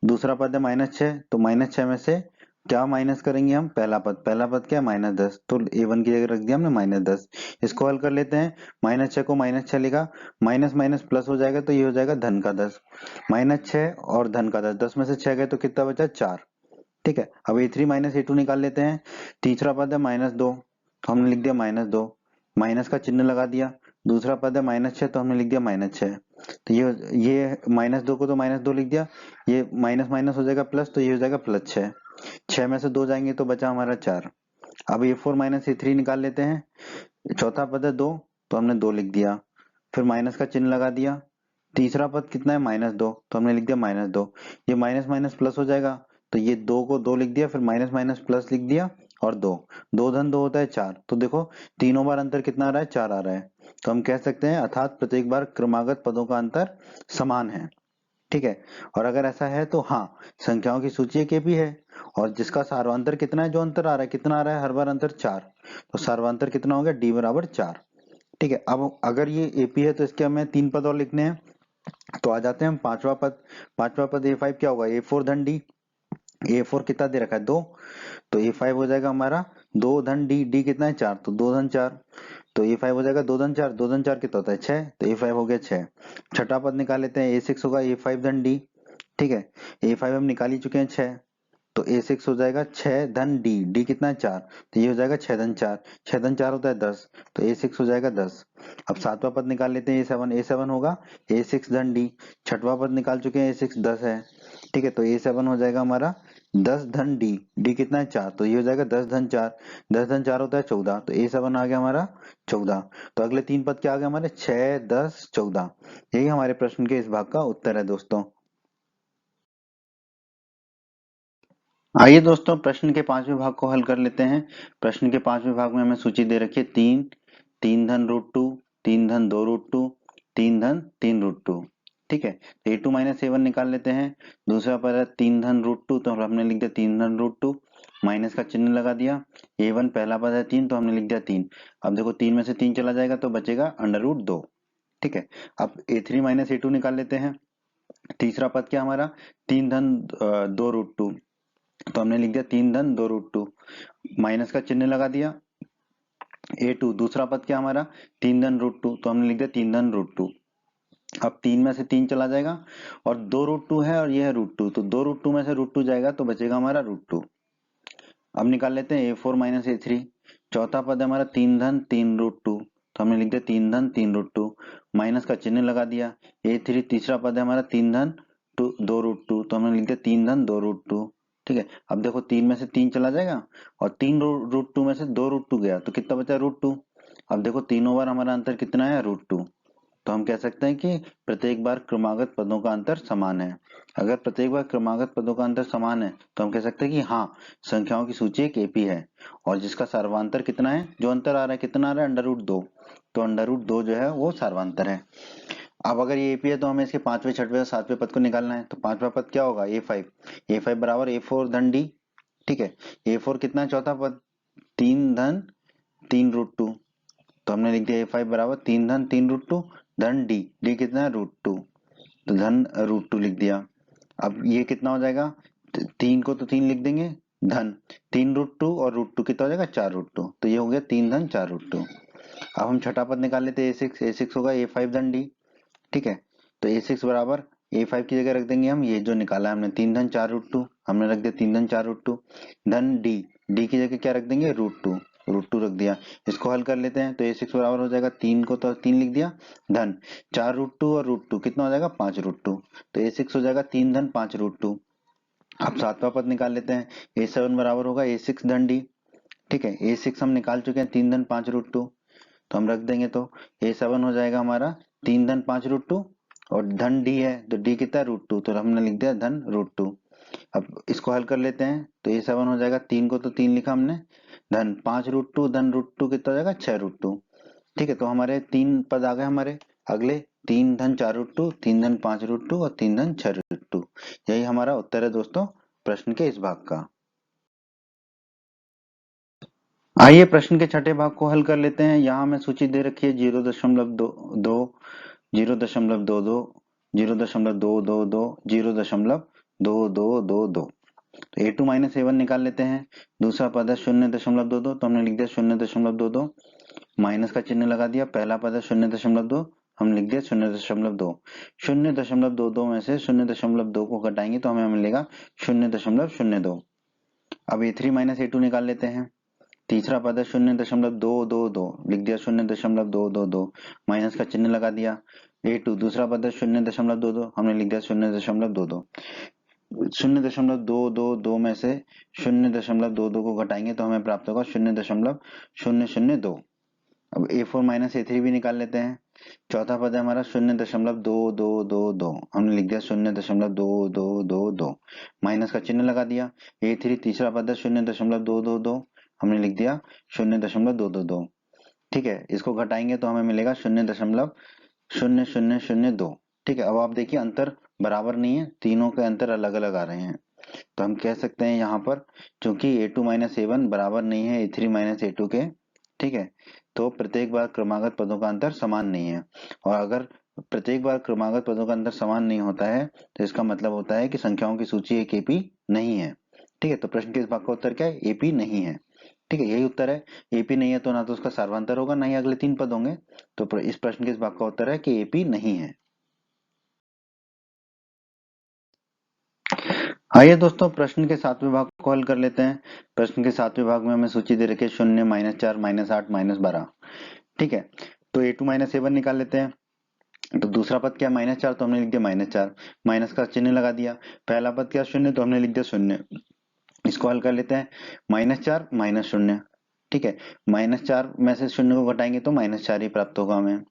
दूसरा पद है -6, तो -6 में से क्या माइनस करेंगे हम, पहला पद क्या है -10, तो A1 की जगह रख दिया हमने -10। इसको हल कर लेते हैं, -6 को -6 लिखा, माइनस माइनस प्लस हो जाएगा तो ये हो जाएगा धन का 10। -6 और धन का 10, 10 में से 6 गए तो कितना बचा, 4, ठीक है। अब A3 A2 निकाल लेते हैं। तीसरा पद है -2, तो हमने लिख दिया -2, माइनस का चिन्ह लगा दिया। दूसरा पद है -6, तो हमने लिख दिया -6। तो ये -2 को तो -2 लिख दिया, ये माइनस माइनस हो जाएगा प्लस, तो ये हो जाएगा +6। 6 में से 2 जाएंगे तो बचा हमारा 4। अब A4 A3 निकाल लेते हैं। चौथा पद है 2, तो हमने 2 लिख दिया, फिर माइनस का चिन्ह लगा दिया। तीसरा पद कितना है -2, तो हमने लिख दिया -2, ये माइनस माइनस प्लस हो जाएगा, तो ये 2 को 2 लिख दिया, फिर माइनस माइनस प्लस लिख दिया, और 2 2 धन 2 होता है 4। तो देखो तीनों बार अंतर कितना आ रहा है, 4 आ रहा है। तो हम कह सकते हैं अर्थात प्रत्येक बार क्रमागत पदों का अंतर समान है, ठीक है। और अगर ऐसा है तो हाँ, संख्याओं की सूची एक एपी है, और जिसका सार्वंतर कितना है, जो अंतर आ रहा है कितना आ रहा है, हर बार अंतर 4, तो सार्वंतर कितना हो गया, D बराबर 4, ठीक है। अब अगर ये एपी है तो इसके हमें 3 पद और लिखने हैं। तो आ जाते हैं हम पांचवा पद। पांचवा पद A5 क्या होगा, A4 धन D। A4 कितना दे रखा है, 2, तो A5 हो जाएगा हमारा 2 धन D। D कितना है, 4, तो 2 धन 4, तो A5 हो जाएगा 2 धन 4, 2 धन 4 कितना होता है, 6, तो A5 हो गया 6। छठा पद निकाल लेते हैं, A6 होगा A5 धन D, ठीक है। A5 हम निकाल ही चुके हैं 6, तो A6 हो जाएगा 6 धन D। D कितना है, 4, तो ये हो जाएगा 6 धन 4, 6 धन 4 होता है 10, तो A6 हो जाएगा 10। अब सातवां पद निकाल लेते हैं A7। A7 होगा A6 धन D। छठवां पद निकाल चुके हैं, A6 10 है, ठीक है। तो A7 हो जाएगा हमारा 10 धन D। D कितना है, 4, तो ये हो जाएगा 10 धन 4, 10 धन 4 होता है 14, तो A7 आ गया हमारा 14। तो अगले तीन पद क्या आ गए हमारे, 6 10 14। यही हमारे प्रश्न के इस भाग का उत्तर है दोस्तों। आइए दोस्तों प्रश्न के पांचवें भाग को हल कर लेते हैं। प्रश्न के पांचवें भाग में हमें सूची दे रखी है 3, 3 धन √2, 3 धन 2 √2, 3 धन 3 √2, ठीक है। तो A2 A1 निकाल लेते हैं। दूसरा पर है 3 धन √2, तो हमने लिख दिया 3 धन √2, माइनस का चिन्ह लगा दिया। A1 पहला पद है 3, तो हमने लिख दिया 3। अब देखो 3 में से 3 चला जाएगा तो बचेगा √2, ठीक है। अब A3 A2 निकाल लेते हैं। तीसरा पद क्या हमारा, 3 धन 2 √2, तो हमने लिख दिया 3 धन 2 √2, माइनस का चिन्ह लगा दिया। A2 दूसरा पद क्या हमारा, 3 धन √2, तो हमने लिख दिया 3 धन √2। अब 3 में से 3 चला जाएगा, और 2 √2 है और ये है √2, तो 2 √2 में से √2 जाएगा तो बचेगा हमारा √2। अब निकाल लेते हैं A4 A3। चौथा पद है हमारा 3 धन 3 √2, तो हमने लिख दिया 3 धन 3 √2, माइनस का चिन्ह लगा दिया। A3 तीसरा पद है हमारा 3 धन 2 √2, तो हमने लिख दिया 3 धन 2 √2, ठीक है। अब देखो 3 में से 3 चला जाएगा, और 3 √2 में से 2 √2 गया, तो कितना बचा, √2। अब देखो तीनों बार हमारा अंतर कितना है, √2, तो हम कह सकते हैं कि प्रत्येक बार क्रमागत पदों का अंतर समान है। अगर प्रत्येक बार क्रमागत पदों का अंतर समान है तो हम कह सकते हैं कि हाँ, संख्याओं की सूची एक एपी है और जिसका सर्वांतर कितना है, जो अंतर आ रहा है कितना आ रहा है, √2। तो √2 जो है वो सर्वांतर है। अब अगर ये एपी है तो हमें इसके पांचवें, छठवें और सातवें पद को निकालना है। तो पांचवा पद क्या होगा, A5 बराबर A4 धन D। ठीक है, A4 कितना है, चौथा पद, 3 धन 3√2। तो हमने लिख दिया A5 बराबर 3 धन 3√2 धन D कितना है, √2। तो धन √2 लिख दिया। अब ये कितना हो जाएगा, 3 को तो 3 लिख देंगे, धन 3√2 और √2 कितना हो जाएगा, 4√2। तो ये हो गया 3 धन 4√2। अब हम छठा पद निकाल लेते हैं, A6 होगा A5 धन D। ठीक है, तो A6 बराबर A5 की जगह रख देंगे हम ये जो निकाला है हमने, 3 धन 4√2, हमने रख दिया 3 धन 4√2 धन D की जगह क्या रख देंगे, √2 रख दिया। इसको हल कर लेते हैं तो A6 बराबर हो जाएगा, 3 को तो 3 लिख दिया, धन 4√2 और √2 कितना हो जाएगा, 5√2। तो A6 हो जाएगा 3 धन 5√2। अब सातवां पद निकाल लेते हैं, A7 बराबर होगा A6 धन D। ठीक है, A6 हम निकाल चुके हैं 3 धन 5√2, तो हम रख देंगे तो A7 हो जाएगा हमारा 3 धन 5√2 और धन D है तो D कितना है, √2। तो हमने लिख दिया धन √2। अब इसको हल कर लेते हैं तो A7 हो जाएगा, 3 को तो 3 लिखा हमने, धन 5√2 धन √2 कितना हो जाएगा, 6√2। ठीक है, तो हमारे 3 पद आ गए हमारे अगले, 3 धन 4√2, 3 धन 5√2 और 3 धन 6√2। यही हमारा उत्तर है दोस्तों प्रश्न के इस भाग का। आइए प्रश्न के छठे भाग को हल कर लेते हैं। यहाँ हमें सूची दे रखी है 0.22, 0.22, 0.222, 0.2222। तो A2 माइनस A1 निकाल लेते हैं। दूसरा पद है 0.22, तो हमने लिख दिया 0.22, माइनस का चिन्ह लगा दिया। पहला पद है 0.2, हमने लिख दिया 0.2। 0.22 में से 0.2 को घटाएंगे तो हमें मिलेगा 0.02। अब A3 माइनस A2 निकाल लेते हैं। तीसरा पद है 0.222, लिख दिया 0.222, माइनस का चिन्ह लगा दिया। A2 दूसरा पद है 0.22, हमने लिख दिया 0.22। 0.222 में से 0.22 को घटाएंगे तो हमें प्राप्त होगा 0.002। अब A4 माइनस A3 भी निकाल लेते हैं। चौथा पद है हमारा 0.2222, हमने लिख दिया 0.2222, माइनस का चिन्ह लगा दिया। A3 तीसरा पद है 0.222, हमने लिख दिया 0.222। ठीक है, इसको घटाएंगे तो हमें मिलेगा 0.0002। ठीक है, अब आप देखिए अंतर बराबर नहीं है, तीनों के अंतर अलग अलग आ रहे हैं। तो हम कह सकते हैं यहाँ पर चूंकि A2 माइनस A1 बराबर नहीं है A3 माइनस A2 के, ठीक है, तो प्रत्येक बार क्रमागत पदों का अंतर समान नहीं है। और अगर प्रत्येक बार क्रमागत पदों का अंतर समान नहीं होता है तो इसका मतलब होता है कि संख्याओं की सूची एक एपी नहीं है। ठीक है, तो प्रश्न के इस भाग का उत्तर क्या है, एपी नहीं है। ठीक है, यही उत्तर है। एपी नहीं है तो ना तो उसका सर्वांतर होगा ना ही अगले 3 पद होंगे। तो इस प्रश्न के इस भाग का उत्तर है कि एपी नहीं है। आइए दोस्तों प्रश्न के 7वें भाग को हल कर लेते हैं। प्रश्न के 7वें भाग में हमें सूची दे रखी है 0, -4, -8, -12। ठीक है, तो A2 माइनस A1 निकाल लेते हैं। तो दूसरा पद क्या, -4, तो हमने लिख दिया -4, माइनस का चिन्ह लगा दिया। पहला पद क्या, 0, तो हमने लिख दिया 0। इसको हल कर लेते हैं, -4 -0। ठीक है, -4 में से 0 को घटाएंगे तो -4 ही प्राप्त होगा हमें।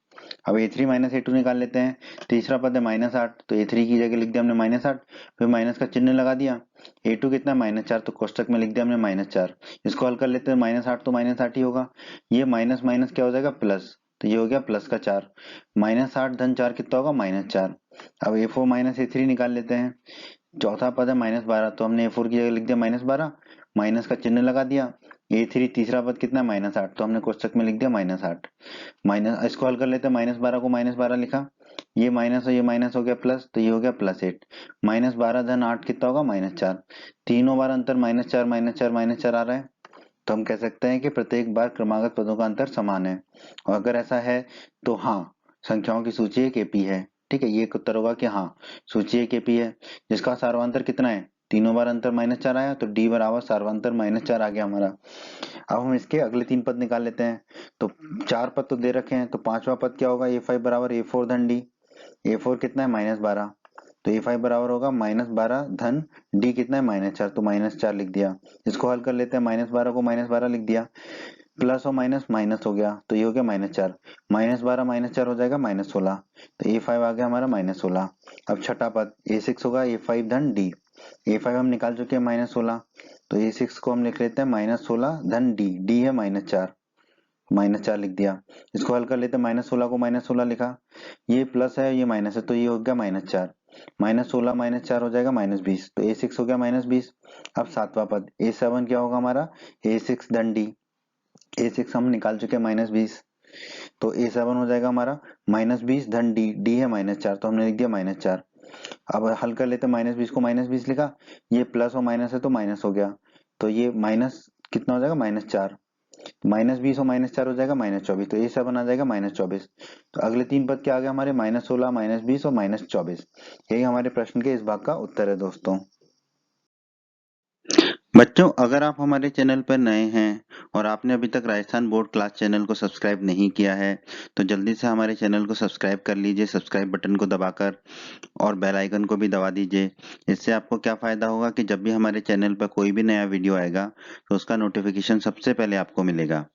अब A3 माइनस A2 निकाल लेते हैं। तीसरा पद है -8, तो A3 की जगह लिख दिया हमने -8, फिर माइनस का चिन्ह लगा दिया। A2 कितना, -4, तो कोष्टक में लिख दिया हमने -4। इसको हल कर लेते हैं, -8 तो -8 ही होगा, ये माइनस माइनस क्या हो जाएगा, प्लस, तो ये हो गया प्लस का 4। -8 धन 4 कितना होगा, -4। अब A4 माइनस A3 निकाल लेते हैं। चौथा पद है -12, तो हमने A4 की जगह लिख दिया -12, माइनस का चिन्ह लगा दिया। A3 तीसरा पद कितना, -8, तो हमने कोष्टक में लिख दिया -8। माइनस, इसको हल कर लेते हैं, -12 को -12 लिखा, ये माइनस और ये माइनस हो गया प्लस, तो ये हो गया +8। -12 धन 8 कितना होगा, -4। तीनों बार अंतर -4 -4 -4 आ रहा है। तो हम कह सकते हैं कि प्रत्येक बार क्रमागत पदों का अंतर समान है। और अगर ऐसा है तो हाँ, संख्याओं की सूची एक एपी है। ठीक है, ये एक उत्तर होगा कि हाँ, सूची एक एपी है। जिसका सार्वंतर कितना है, तीनों बार अंतर -4 आया, तो D बराबर सार्वंतर -4 आ गया हमारा। अब हम इसके अगले 3 पद निकाल लेते हैं। तो 4 पद तो दे रखे हैं, तो पांचवा पद क्या होगा, A5 बराबर A4 धन D। A4 कितना है, -12, तो A5 बराबर होगा -12 धन D कितना है, -4, तो -4 लिख दिया। इसको हल कर लेते हैं, -12 को -12 लिख दिया। प्लस और माइनस माइनस हो गया, तो ये हो गया -4, -12 -4 हो जाएगा -16, तो A5 आ गया हमारा -16। अब छठा पद A6 होगा A5 धन D, A5 हम निकाल चुके हैं -16, तो A6 को हम लिख लेते हैं -16 धन D, D है -4 लिख दिया। इसको हल कर लेते हैं, -16 को -16 लिखा, ये प्लस है ये माइनस है, तो ये हो गया -4, -16 -4 हो जाएगा -20, तो A6 हो गया -20। अब सातवां पद A7 क्या होगा हमारा A6 धन D, A6 हम निकाल चुके हैं -20, तो A7 हो जाएगा हमारा -20 धन D, D है -4, तो हमने लिख दिया -4। अब हल कर लेते हैं, -20 को -20 लिखा, ये प्लस और माइनस है तो माइनस हो गया, तो ये माइनस कितना हो जाएगा -4, -20 और -4 हो जाएगा -24, तो A7 आ जाएगा -24। तो अगले तीन पद क्या आ गया हमारे -16 -20 और -24। यही हमारे प्रश्न के इस भाग का उत्तर है दोस्तों। बच्चों, अगर आप हमारे चैनल पर नए हैं और आपने अभी तक राजस्थान बोर्ड क्लास चैनल को सब्सक्राइब नहीं किया है, तो जल्दी से हमारे चैनल को सब्सक्राइब कर लीजिए, सब्सक्राइब बटन को दबाकर, और बेल आइकन को भी दबा दीजिए। इससे आपको क्या फ़ायदा होगा कि जब भी हमारे चैनल पर कोई भी नया वीडियो आएगा, तो उसका नोटिफिकेशन सबसे पहले आपको मिलेगा।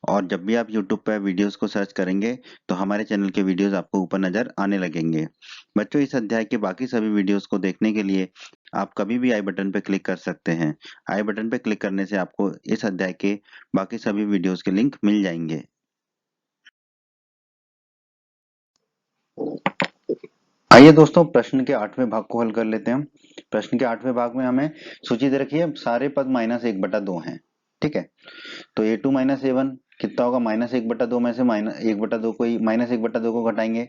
और जब भी आप YouTube पर वीडियोस को सर्च करेंगे, तो हमारे चैनल के वीडियोस आपको ऊपर नज़र आने लगेंगे। बच्चों, इस अध्याय के बाकी सभी वीडियोस को देखने के लिए आप कभी भी आई बटन पर क्लिक कर सकते हैं। आई बटन पर क्लिक करने से आपको इस अध्याय के बाकी सभी वीडियोस के लिंक मिल जाएंगे। आइए दोस्तों, प्रश्न के 8वें भाग को हल कर लेते हैं हम। प्रश्न के 8वें भाग में हमें सूची दे रखी है, सारे पद -1/2 हैं। ठीक है, तो A2 -A1 कितना होगा, -1/2 में से -1/2 को ही -1/2 को घटाएंगे,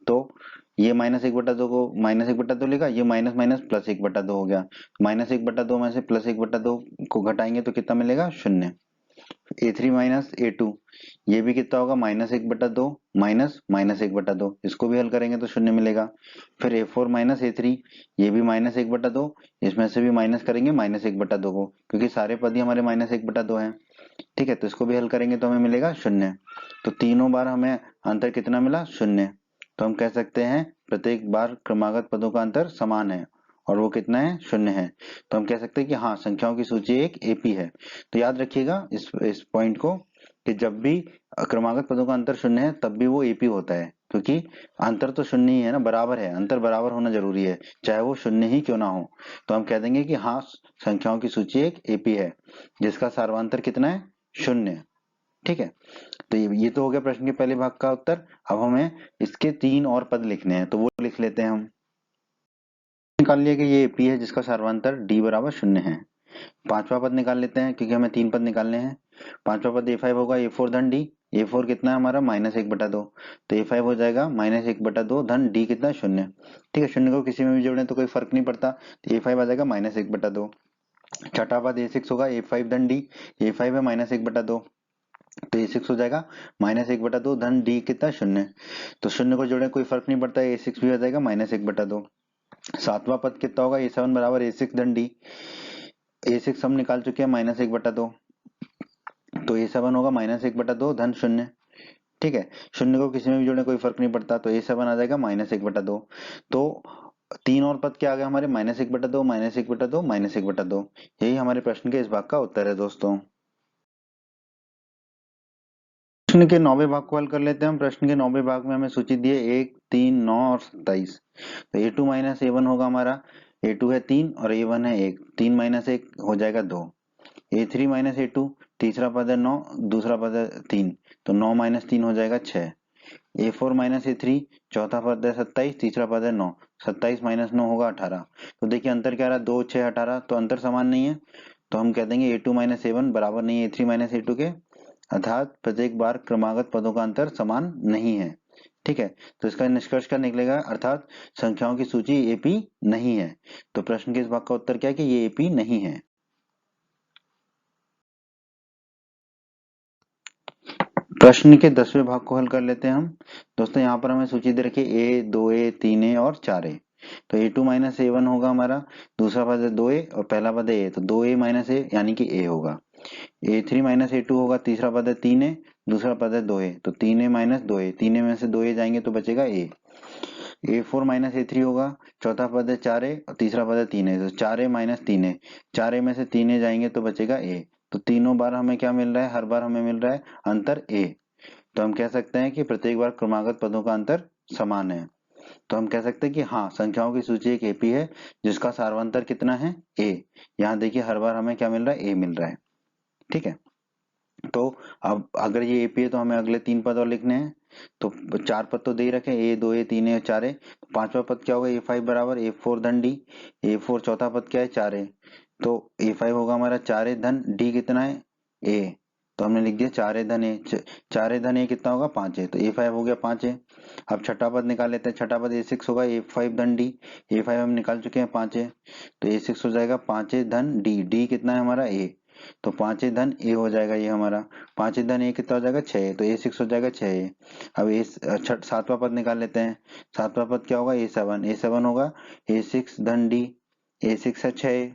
तो ये -1/2 को -1/2 लिखा, ये माइनस माइनस प्लस 1/2 हो गया, -1/2 में से प्लस 1/2 को घटाएंगे तो कितना मिलेगा, 0। A3 A2 ये भी कितना होगा, -1/2 माइनस -1/2, इसको भी हल करेंगे तो 0 मिलेगा। फिर A4 A3 ये भी -1/2, इसमें से भी माइनस करेंगे -1/2 को, क्योंकि सारे पद ही हमारे -1/2 हैं। ठीक है, तो इसको भी हल करेंगे तो हमें मिलेगा 0। तो तीनों बार हमें अंतर कितना मिला, 0। तो हम कह सकते हैं प्रत्येक बार क्रमागत पदों का अंतर समान है, और वो कितना है, 0 है। तो हम कह सकते हैं कि हाँ, संख्याओं की सूची एक एपी है। तो याद रखिएगा इस पॉइंट को, कि जब भी क्रमागत पदों का अंतर 0 है तब भी वो एपी होता है, क्योंकि अंतर तो 0 ही है ना, बराबर है, अंतर बराबर होना जरूरी है, चाहे वो 0 ही क्यों ना हो। तो हम कह देंगे कि हाँ, संख्याओं की सूची एक एपी है, जिसका सार्वंतर कितना है, 0। ठीक है, तो ये तो हो गया प्रश्न के पहले भाग का उत्तर। अब हमें इसके 3 और पद लिखने हैं, तो वो लिख लेते हैं हम। निकाल लिया कि ये एपी है जिसका सार्वंतर d बराबर 0 है। पांचवा पद निकाल लेते हैं, क्योंकि हमें 3 पद निकालने हैं। पांचवा पद A5 होगा A4 धन D, A4 कितना है हमारा -1/2, तो A5 हो जाएगा -1/2 धन D कितना, 0। ठीक है, 0 को किसी में भी जोड़ें तो कोई फर्क नहीं पड़ता, तो A5 आ जाएगा -1/2। छठा पद A6 होगा A5 धन D, A5 है -1/2, तो A6 हो जाएगा -1/2 धन D कितना, 0। तो 0 को जोड़े कोई फर्क नहीं पड़ता, A6 भी आ जाएगा -1/2। सातवां पद कितना होगा, A7 बराबर A6 धन D, A6 हम निकाल चुके हैं -1/2, तो A7 होगा -1/2 धन 0। ठीक है, 0 को किसी में भी जोड़े कोई फर्क नहीं पड़ता, तो A7 आ जाएगा -1/2। तो 3 और पद क्या आ गया हमारे, -1/2 -1/2 -1/2। यही हमारे प्रश्न के इस भाग का उत्तर है दोस्तों। प्रश्न के 9वें भाग को हल कर लेते हैं हम। प्रश्न के 9वें भाग में हमें सूची दी है 1, 3, 9 और 27। तो A2 A1 होगा हमारा, A2 है 3 और A1 है 1, 3 - 1 हो जाएगा 2। A3 A2 तीसरा पद है 9, दूसरा पद है 3, तो 9 - 3 हो जाएगा 6। A4 A3 चौथा पद है 27, तीसरा पद है 9, 27 - 9 होगा 18। तो देखिए अंतर क्या रहा, 2, 6, 18, तो अंतर समान नहीं है, तो हम कह देंगे A2 A1 बराबर नहीं है A3 A2 के, अर्थात प्रत्येक बार क्रमागत पदों का अंतर समान नहीं है। ठीक है, तो इसका निष्कर्ष क्या निकलेगा, अर्थात संख्याओं की सूची एपी नहीं है। तो प्रश्न के इस भाग का उत्तर क्या है कि ये एपी नहीं है। प्रश्न के 10वें भाग को हल कर लेते हैं हम। दोस्तों यहाँ पर हमें सूची दे रखी है A, 2A, 3A और 4A। तो A2 A1 होगा हमारा, दूसरा पद है 2A और पहला पद है A, तो 2A - A यानी कि A होगा। A3 A2 होगा, तीसरा पद है 3A, दूसरा पद है 2A, तो 3A - 2A, 3A में से 2A जाएंगे तो बचेगा A। A4 A3 होगा, चौथा पद है 4A और तीसरा पद है 3A, तो 4A - 3A, 4A में से 3A जाएंगे तो बचेगा A, तो तीनों बार हमें क्या मिल रहा है, हर बार हमें मिल रहा है अंतर a। तो हम कह सकते हैं कि प्रत्येक बार क्रमागत पदों का अंतर समान है। तो हम कह सकते हैं कि हाँ, संख्याओं की सूची एक एपी है जिसका सार्वंतर कितना है a। यहाँ देखिए हर बार हमें क्या मिल रहा है, a मिल रहा है। ठीक है, तो अब अगर ये एपी है तो हमें अगले 3 पद और लिखने हैं। तो 4 पद तो दे ही रखे, ए 2 ए 3 ए 4 ए। तो पांचवा पद क्या होगा, A5 बराबर A4 धन डी। A4 चौथा पद क्या है, 4 ए। तो A5 होगा हमारा 4 ए धन डी कितना है, ए। तो हमने लिख दिया 4 ए धन ए। 4 ए धन ए कितना होगा, 5 ए। तो A5 हो गया 5 ए। अब छठा पद निकाल लेते हैं। छठा पद A6 होगा A5 धन डी। A5 हम निकाल चुके हैं 5 ए। तो A6 हो जाएगा 5 ए धन डी। डी कितना है हमारा, ए। तो 5 ए धन ए हो जाएगा ये हमारा। 5 ए धन ए कितना हो जाएगा, 6। तो A6 हो जाएगा 6 ए। अब सातवां पद निकाल लेते हैं। सातवां पद क्या होगा, A7। A7 होगा A6 धन डी। A6 है 6 ए।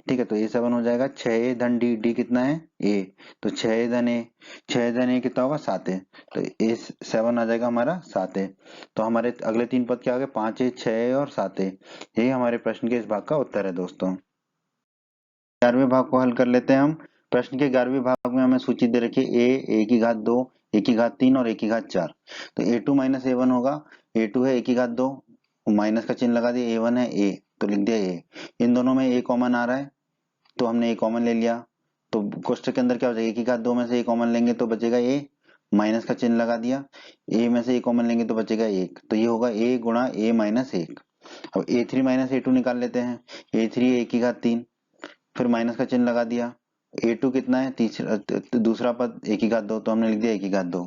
ठीक है, तो A7 हो जाएगा 6 ए धन डी। डी कितना है, ए। तो 6 ए धन ए। 6 ए धन ए कितना होगा, 7 ए। तो A7 आ जाएगा हमारा 7 ए। तो हमारे अगले 3 पद क्या हो गए, 5 ए 6 ए और 7 ए। यही हमारे प्रश्न के इस भाग का उत्तर है दोस्तों। 11वें भाग को हल कर लेते हैं हम। प्रश्न के 11वें भाग में हमें सूची दे रखी है ए की घात 2, ए की घात 3 और ए की घात 4। तो A2 माइनस A1 होगा। A2 है ए की घात 2, माइनस का चिन्ह लगा दिया। A1 है ए, तो लिख दिया ए। इन दोनों में ए कॉमन आ रहा है तो हमने ए कॉमन ले लिया। तो कोष्टक के अंदर क्या हो जाएगा, ए की घात 2 में से ए कॉमन लेंगे तो बचेगा ए, माइनस का चिन्ह लगा दिया। ए में से ए कॉमन लेंगे तो बचेगा 1। तो ये होगा ए गुणा ए माइनस 1। अब A3 माइनस A2 निकाल लेते हैं। A3 है ए की घात 3, फिर माइनस का चिन्ह लगा दिया। A2 कितना है, तीसरा दूसरा पद ए की घात 2, तो हमने लिख दिया ए की घात 2।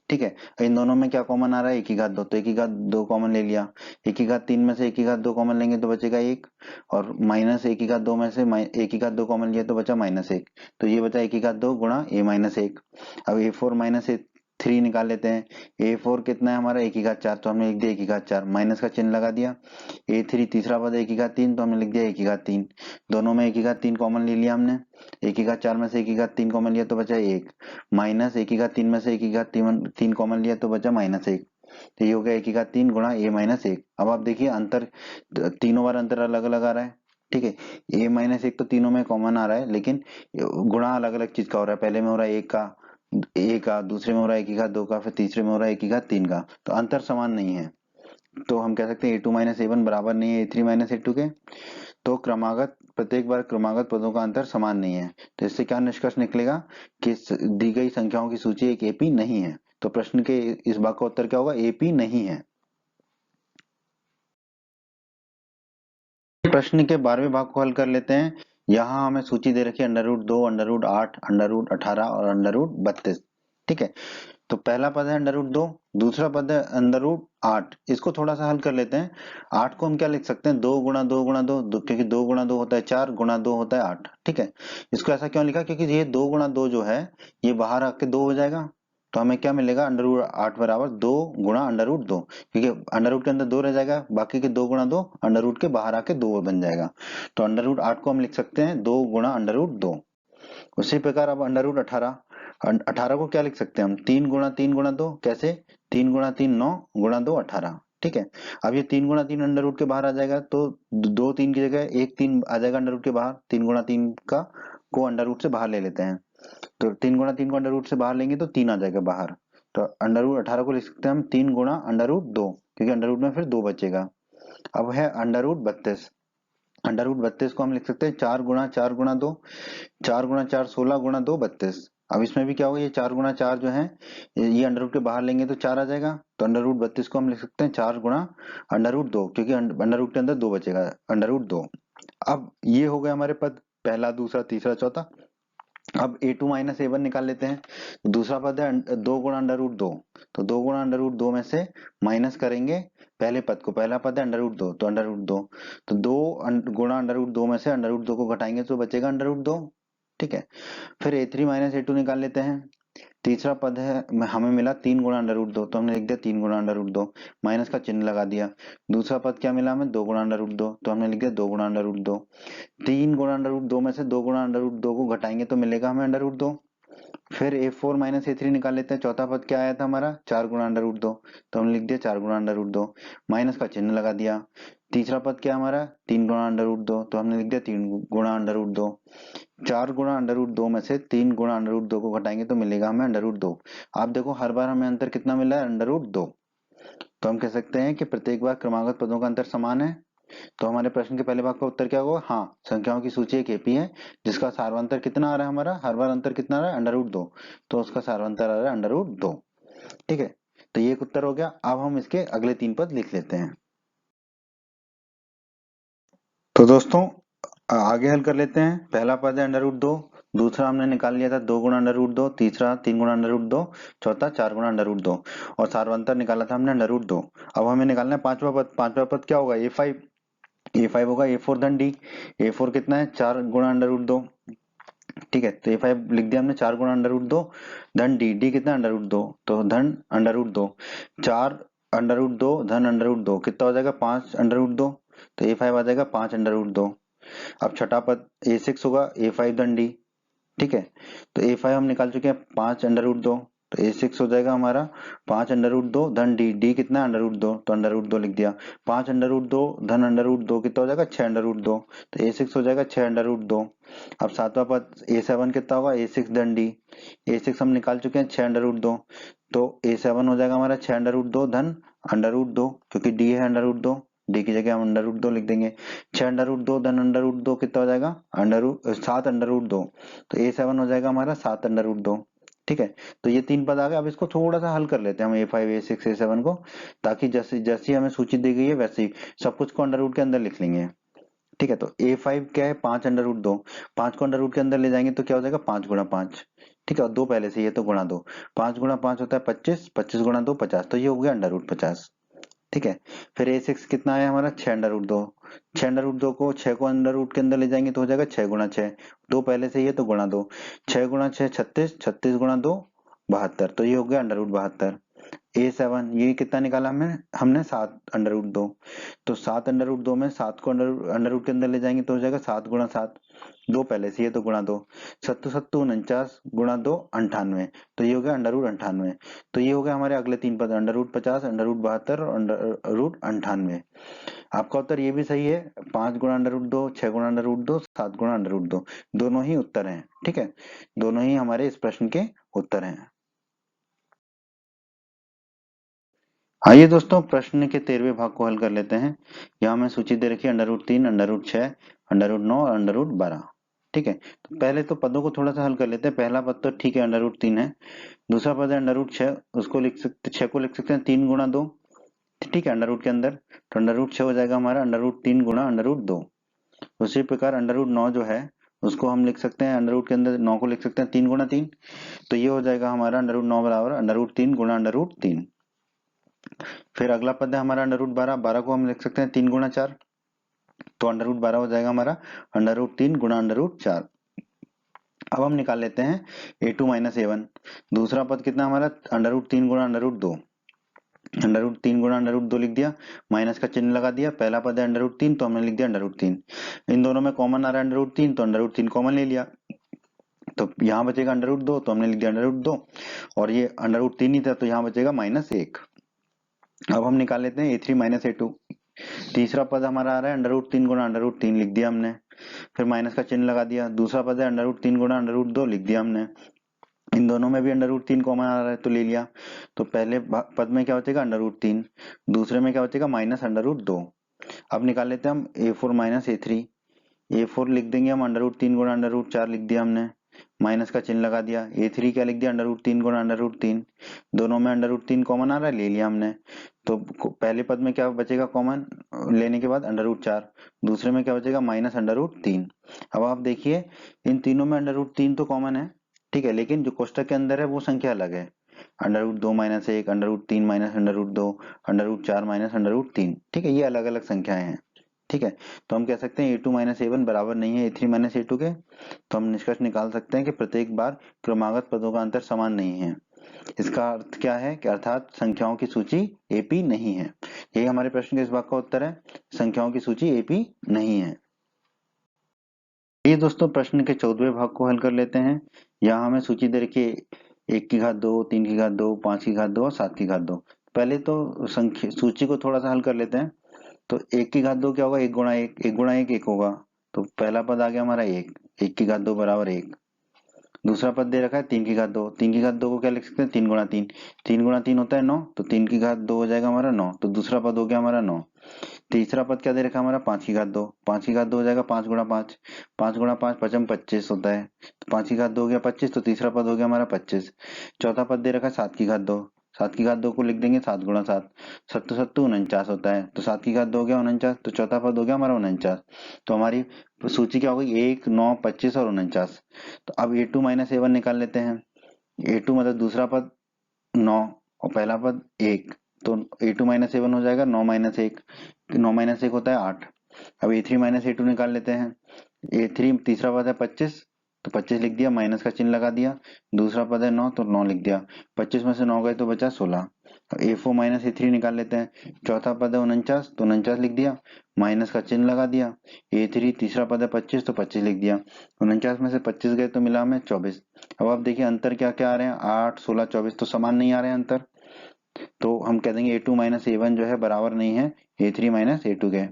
ठीक है, इन दोनों में क्या कॉमन आ रहा है, ए की घात 2। तो ए की घात 2 कॉमन ले लिया। ए की घात 3 में से ए की घात 2 कॉमन लेंगे तो बचेगा 1, और माइनस ए की घात 2 में से ए की घात 2 कॉमन लिया तो बचा -1। तो ये बचा ए की घात 2 गुणा ए माइनस 1। अब A4 माइनस A3 निकाल लेते हैं। A4 कितना है हमारा, ए की घात 4, तो हमने लिख दिया ए की घात 4, माइनस का चिन्ह लगा दिया। A3 तीसरा पद ए की घात 3, तो हमने लिख दिया ए की घात 3। दोनों में ए की घात 3 कॉमन ले लिया हमने। ए की घात 4 में से ए की घात 3 कॉमन लिया तो बचा 1, माइनस ए की घात 3 में से ए की घात 3 कॉमन लिया तो बचा -1। तो ये हो गया ए की घात 3 गुणा ए माइनस 1। अब आप देखिए अंतर, तीनों बार अंतर अलग अलग आ रहा है। ठीक है, ए माइनस 1 तो तीनों में कॉमन आ रहा है, लेकिन गुणा अलग अलग चीज का हो रहा है। पहले में हो रहा है ए का, दूसरे में हो रहा है ए की घात 2 का, फिर तीसरे में हो रहा है ए की घात 3 का। तो अंतर समान नहीं है। तो हम कह सकते हैं A2 माइनस A1 बराबर नहीं है A3 माइनस A2 के। तो प्रत्येक बार क्रमागत पदों का अंतर समान नहीं है। तो इससे क्या निष्कर्ष निकलेगा कि दी गई संख्याओं की सूची एक एपी नहीं है। तो प्रश्न के इस भाग का उत्तर क्या होगा, एपी नहीं है। प्रश्न के 12वें भाग को हल कर लेते हैं। यहाँ हमें सूची दे रखी है √2, √8, √18 और √32। ठीक है, तो पहला पद है √2, दूसरा पद है √8। इसको थोड़ा सा हल कर लेते हैं। 8 को हम क्या लिख सकते हैं, 2 गुणा 2 गुणा 2, क्योंकि 2 गुणा 2 होता है 4, गुणा 2 होता है 8। ठीक है, इसको ऐसा क्यों लिखा, क्योंकि ये 2 गुणा 2 जो है ये बाहर आके 2 हो जाएगा। तो हमें क्या मिलेगा, √8 बराबर 2 गुणा √2, क्योंकि √ के अंदर 2 रह जाएगा, बाकी के 2 गुणा 2 √ के बाहर आके 2 बन जाएगा। तो √8 को हम लिख सकते हैं 2 गुणा √2। उसी प्रकार अब √18, 18 को क्या लिख सकते हैं हम, 3 गुणा 3 गुणा 2। कैसे, 3 गुणा 3 9, गुणा 2 18। ठीक है, अब ये 3 गुणा 3 अंडर रूट के बाहर आ जाएगा, तो 2 3 की जगह 1 3 आ जाएगा अंडर रूट के बाहर। 3 गुणा 3 का को अंडर रूट से बाहर ले लेते हैं। तो 3 गुणा 3 को अंडर रूट से बाहर लेंगे तो 3 आ जाएगा बाहर। तो √18 को लिख सकते हैं हम 3 गुणा √2, क्योंकि अंडर रूट में फिर 2 बचेगा। अब है √32। √32 को हम लिख सकते हैं 4 गुणा 4 गुणा 2, 4 गुणा 4 16 गुणा 2 32। अब इसमें भी क्या होगा, ये 4 गुणा 4 जो है ये अंडर रूट के बाहर लेंगे तो 4 आ जाएगा। तो √32 को हम लिख सकते हैं 4 गुणा √2, क्योंकि अंडर रूट के अंदर 2 बचेगा, √2। अब ये हो गए हमारे पद, पहला दूसरा तीसरा चौथा। अब A2 माइनस A1 निकाल लेते हैं। दूसरा पद है 2 गुणा √2, तो 2 गुणा √2 में से माइनस करेंगे पहले पद को। पहला पद है √2, तो √2, तो 2 गुणा √2 में से √2 को घटाएंगे तो बचेगा √2। ठीक है, फिर A3 माइनस A2 निकाल लेते हैं। तीसरा पद है, हमें मिला 3 गुणा √2, तो हमने लिख दिया 3 गुणा √2, माइनस का चिन्ह लगा दिया। दूसरा पद क्या मिला हमें, 2 गुणा √2, तो हमने लिख दिया 2 गुणा √2। 3 गुणा √2 में से 2 गुणा √2 को घटाएंगे तो मिलेगा हमें √2। फिर A4 माइनस A3 निकाल लेते हैं। चौथा पद क्या आया था हमारा 4 गुणा अंडर रूट 2, तो हमने लिख दिया 4 गुणा अंडर रूट 2, माइनस का चिन्ह लगा दिया। तीसरा पद क्या हमारा 3 गुणा अंडर रूट 2, तो हमने लिख दिया 3 गुणा अंडर रूट 2। 4 गुणा अंडर रूट 2 में से 3 गुणा अंडर रूट 2 को घटाएंगे तो मिलेगा हमें अंडर रूट 2। आप देखो हर बार हमें अंतर कितना मिला है, अंडर रूट 2। तो हम कह सकते हैं कि प्रत्येक बार क्रमागत पदों का अंतर समान है। तो हमारे प्रश्न के पहले भाग का उत्तर क्या होगा, हाँ, संख्याओं की सूची एक एपी है जिसका सार्वंतर कितना आ रहा है, हमारा हर बार अंतर कितना आ रहा है, अंडर रूट 2, तो उसका सार्वंतर आ रहा है अंडर रूट 2। ठीक है, तो ये एक उत्तर हो गया। अब हम इसके अगले 3 पद लिख लेते हैं। तो दोस्तों आगे हल कर लेते हैं। पहला पद है अंडर रूट 2, दूसरा हमने निकाल लिया था 2 गुणा अंडर रूट 2, तीसरा 3 गुणा अंडर रूट 2, चौथा 4 गुणा अंडर रूट 2 और सार्वंतर निकाला था हमने अंडर रूट 2। अब हमें निकालना है पांचवा पद। पांचवा पद क्या होगा, A5 होगा A4 धन D। A4 कितना है 4 गुणा अंडर रूट 2। ठीक है, तो A5 लिख दिया हमने 4 गुणा अंडर रूट 2 धन D कितना अंडर रूट 2, तो धन अंडर रूट 2। 4 अंडर रूट 2 धन अंडर रूट 2 कितना हो जाएगा 5 अंडर रूट 2, तो A5 आ जाएगा 5 अंडर रूट 2। अब छठा पद A6 होगा A5 धन D। ठीक है, तो A5 हम निकाल चुके हैं 5 अंडर रूट 2, तो A6 हो जाएगा हमारा 5 अंडर रूट 2 धन D कितना अंडर रूट 2, तो अंडर रूट 2 लिख दिया। 5 अंडर रूट 2 धन अंडर रूट 2 कितना हो जाएगा 6 अंडर रूट 2, तो A6 हो जाएगा 6 अंडर रूट 2। अब सातवां पद A7 कितना होगा A6 धन D। A6 हम निकाल चुके हैं 6 अंडर रूट 2, तो A7 हो जाएगा हमारा 6 अंडर रूट 2 धन अंडर रूट 2, क्योंकि D है अंडर रूट 2, D की जगह हम अंडर रूट 2 लिख देंगे। 6 अंडर रूट 2 धन अंडर रूट 2 कितना हो जाएगा 7 अंडर रूट 2, तो A7 हो जाएगा हमारा 7 अंडर रूट 2। ठीक है, तो ये 3 पद आ गए। अब इसको थोड़ा सा हल कर लेते हैं हम A5 A6 A7 को, ताकि जैसे जैसी हमें सूची दी गई है वैसे ही सब कुछ को अंडर रूट के अंदर लिख लेंगे। ठीक है, तो A5 क्या है 5 अंडर रूट 2, 5 को अंडर रूट के अंदर ले जाएंगे तो क्या हो जाएगा 5 गुणा 5। ठीक है, और 2 पहले से ही है तो गुणा 2, 5 गुणा 5 होता है 25, 25 गुणा 2 50, तो ये हो गया अंडर रूट 50। ठीक है, फिर A6 कितना है हमारा 6 अंडर रूट 2, 6 अंडर रूट 2 को 6 को अंडर रूट के अंदर ले जाएंगे तो हो जाएगा 6 गुणा 6, 2 पहले से ही है तो गुणा 2, 6 गुणा 6 36, 36 गुणा 2 72, तो ये हो गया अंडर रूट 72। A7 ये कितना निकाला हमने 7 अंडर रूट 2, तो 7 अंडर रूट 2 में 7 को अंडर रूट के अंदर ले जाएंगे तो हो जाएगा 7 गुणा 7, 2 पहले से ही है तो गुणा 2, 7 7 49 गुणा 2 98, तो ये हो गया अंडर रूट 98। तो ये हो गया हमारे अगले 3 पद, अंडर रूट 50, अंडर रूट 72 और अंडर रूट 98। आपका उत्तर ये भी सही है, 5 गुणा अंडर रूट 2, 6 गुणा अंडर रूट 2, 7 गुणा अंडर रूट 2, दोनों ही उत्तर हैं। ठीक है, दोनों ही हमारे इस प्रश्न के उत्तर हैं। आइए दोस्तों प्रश्न के 13वें भाग को हल कर लेते हैं। यहाँ हमें सूची दे रखी है under root 3, under root 6, under root 9 और अंडर रूट 12। ठीक है, तो पहले तो पदों को थोड़ा सा हल कर लेते हैं। पहला पद तो ठीक है अंडर रूट 3 है, दूसरा पद है अंडर रूट 6, उसको लिख सकते 6 को लिख सकते हैं 3 गुणा 2। ठीक है, अंडर रूट के अंदर, तो अंडर रूट 6 हो जाएगा हमारा अंडर रूट 3 गुणा अंडर रूट 2। उसी प्रकार अंडर रूट 9 जो है उसको हम लिख सकते हैं अंडर रूट के अंदर 9 को लिख सकते हैं 3 गुणा 3, तो ये हो जाएगा हमारा अंडर रूट 9 बराबर अंडर रूट 3 गुणा अंडर रूट 3। फिर अगला पद है हमारा अंडर रूट 12, 12 को हम लिख सकते हैं 3 गुणा 4, तो अंडर रूट 12 हो जाएगा हमारा अंडर रूट 3 गुणा अंडर रूट 4। अब हम निकाल लेते हैं A2 माइनस A1। दूसरा पद कितना हमारा अंडर रूट 3 गुणा अंडर रूट 2, अंडर रूट 3 गुणा अंडर रूट 2 लिख दिया, माइनस का चिन्ह लगा दिया। पहला पद है अंडर रूट 3, तो हमने लिख दिया अंडर रूट 3। इन दोनों में कॉमन आ रहा है अंडर रूट 3, तो अंडर रूट 3 कॉमन ले लिया, तो यहाँ बचेगा अंडर रूट 2, तो हमने लिख दिया अंडर रूट 2, और ये अंडर रूट 3 ही था तो यहाँ बचेगा माइनस 1। अब हम निकाल लेते हैं A3 माइनस A2। तीसरा पद हमारा आ रहा है अंडर रूट 3 गुणा अंडर रूट 3 लिख दिया हमने, फिर माइनस का चिन्ह लगा दिया। दूसरा पद है अंडर रूट 3 गुणा अंडर रूट 2 लिख दिया हमने, इन दोनों में भी अंडर रूट 3 कॉमन आ रहा है तो ले लिया। तो पहले पद में क्या बचेगा अंडर रूट 3, दूसरे में क्या बचेगा माइनस अंडर रूट 2। अब निकाल लेते हैं हम A4 माइनस A3। A4 लिख देंगे हम अंडर रूट 3 गुणा अंडर रूट 4 लिख दिया हमने, माइनस का चिन्ह लगा दिया। A3 क्या लिख दिया अंडर रूट 3 गुणा अंडर रूट 3, दोनों में अंडर रूट 3 कॉमन आ रहा है ले लिया हमने। तो पहले पद में क्या बचेगा कॉमन लेने के बाद अंडर रूट 4, दूसरे में क्या बचेगा माइनस अंडर रूट 3। अब आप देखिए इन तीनों में अंडर रूट 3 तो कॉमन है, ठीक है, लेकिन जो कोष्टक के अंदर है वो संख्या अलग है, under root 2 minus 1, under root 3 minus under root 2, under root 4 minus under root 3। ठीक है, ये अलग अलग संख्याएं हैं। ठीक है, तो हम कह सकते हैं A2 माइनस A1 बराबर नहीं है A3 माइनस A2 के, तो हम निष्कर्ष निकाल सकते हैं कि प्रत्येक बार क्रमागत पदों का अंतर समान नहीं है। इसका अर्थ क्या है कि अर्थात संख्याओं की सूची AP नहीं है। यही हमारे प्रश्न के इस भाग का उत्तर है, संख्याओं की सूची AP नहीं है। ये दोस्तों प्रश्न के 14वें भाग को हल कर लेते हैं। यहाँ हमें सूची दे रखी है 1 की घात 2, 3 की घात 2, 5 की घात 2 और 7 की घात 2। पहले तो संख्या सूची को थोड़ा सा हल कर लेते हैं। तो 1 की घात 2 क्या होगा? 1 गुणा 1, 1 गुणा 1 1 होगा। तो पहला पद आ गया हमारा 1, 1 की घात 2 बराबर 1। दूसरा पद दे रखा है 3 की घात 2, 3 की घात 2 को क्या लिख सकते हैं? 3 गुणा 3, 3 गुणा 3 होता है 9, तो 3 की घात 2 हो जाएगा हमारा 9, तो दूसरा पद हो गया हमारा 9। तीसरा पद क्या दे रखा है हमारा? 5 की घात 2, 5 की घात 2 हो जाएगा 5 गुणा 5, 5 गुणा 5 पचम 25 होता है, तो 5 की घात 2 हो गया 25, तो तीसरा पद हो गया हमारा 25। चौथा पद दे रखा है 7 की घात 2, 7 की घात 2 को लिख देंगे 7 गुणा 7, सत्तू सत्तू 49 होता है, तो 7 की घात 2 हो गया 49, तो चौथा पद हो गया हमारा 49। तो हमारी सूची क्या हो गई? 1, 9, 25 और 49। तो अब A2 माइनस A1 निकाल लेते हैं। A2 मतलब दूसरा पद 9 और पहला पद 1, तो A2 माइनस A1 हो जाएगा 9 माइनस 1, 9 माइनस 1 होता है 8। अब A3 माइनस A2 निकाल लेते हैं। A3 तीसरा पद है 25, तो 25 लिख दिया, माइनस का चिन्ह लगा दिया। दूसरा पद है 9, तो 9 लिख दिया। 25 में से 9 गए तो बचा 16। A4 माइनस A3 निकाल लेते हैं। चौथा पद है 49, तो 49 लिख दिया, माइनस का चिन्ह लगा दिया। A3 तीसरा पद है 25, तो 25 लिख दिया। 49 में से 25 गए तो मिला हमें 24। अब आप देखिए अंतर क्या क्या आ रहे हैं? 8, 16, 24 तो समान नहीं आ रहे हैं अंतर, तो हम कह देंगे A2 माइनस A1 जो है बराबर नहीं है A3 माइनस A2 के।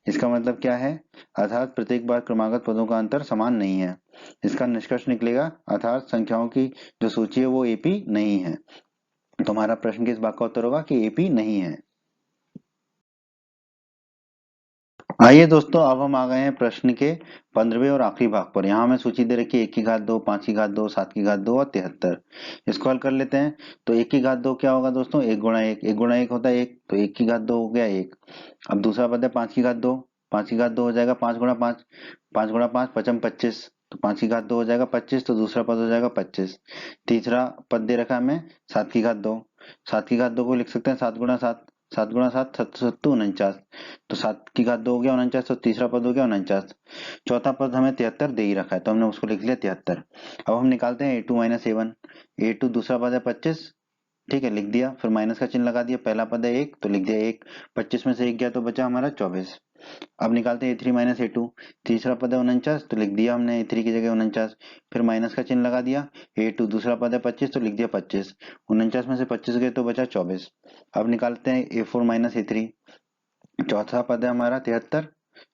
इसका मतलब क्या है? अर्थात प्रत्येक बार क्रमागत पदों का अंतर समान नहीं है। इसका निष्कर्ष निकलेगा अर्थात संख्याओं की जो सूची है वो AP नहीं है। तो हमारा प्रश्न किस भाग का उत्तर होगा कि AP नहीं है। आइए दोस्तों, अब हम आ गए हैं प्रश्न के 15वें और आखिरी भाग पर। यहाँ हमें सूची दे रखी है 1 की घात 2, 5 की घात 2, 7 की घात 2 और 73। इसको हल कर लेते हैं। तो 1 की घात 2 क्या होगा दोस्तों? 1 गुणा 1, 1 गुणा 1 होता है 1, तो 1 की घात 2 हो गया 1। अब दूसरा पद है 5 की घात 2, 5 की घात 2 हो जाएगा 5 गुणा 5, 5 गुणा 5 पचम 25, तो 5 की घात 2 हो जाएगा 25, तो दूसरा पद हो जाएगा 25। तीसरा पद दे रखा है हमें 7 की घात 2, 7 की घात 2 को लिख सकते हैं 7 गुणा 7, 7 गुणा 7 सत्तू सत्तू 49, तो 7 की घात 2 हो गया 49, तो तीसरा पद हो गया 49। चौथा पद हमें 73 दे ही रखा है, तो हमने उसको लिख लिया 73। अब हम निकालते हैं A2 माइनस A1। A2 दूसरा पद है 25, ठीक है, लिख दिया, फिर माइनस का चिन्ह लगा दिया। पहला पद है 1, तो लिख दिया 1, 25 में से 1 गया तो बचा हमारा 24। अब निकालते हैं A3 माइनस A2। तीसरा पद है 49, तो लिख दिया हमने A3 की जगह 49, फिर माइनस का चिन्ह लगा दिया। A2 दूसरा पद है 25, तो लिख दिया 25, 49 में से 25 गए तो बचा 24। अब निकालते हैं A4 माइनस A3। चौथा पद है हमारा 73,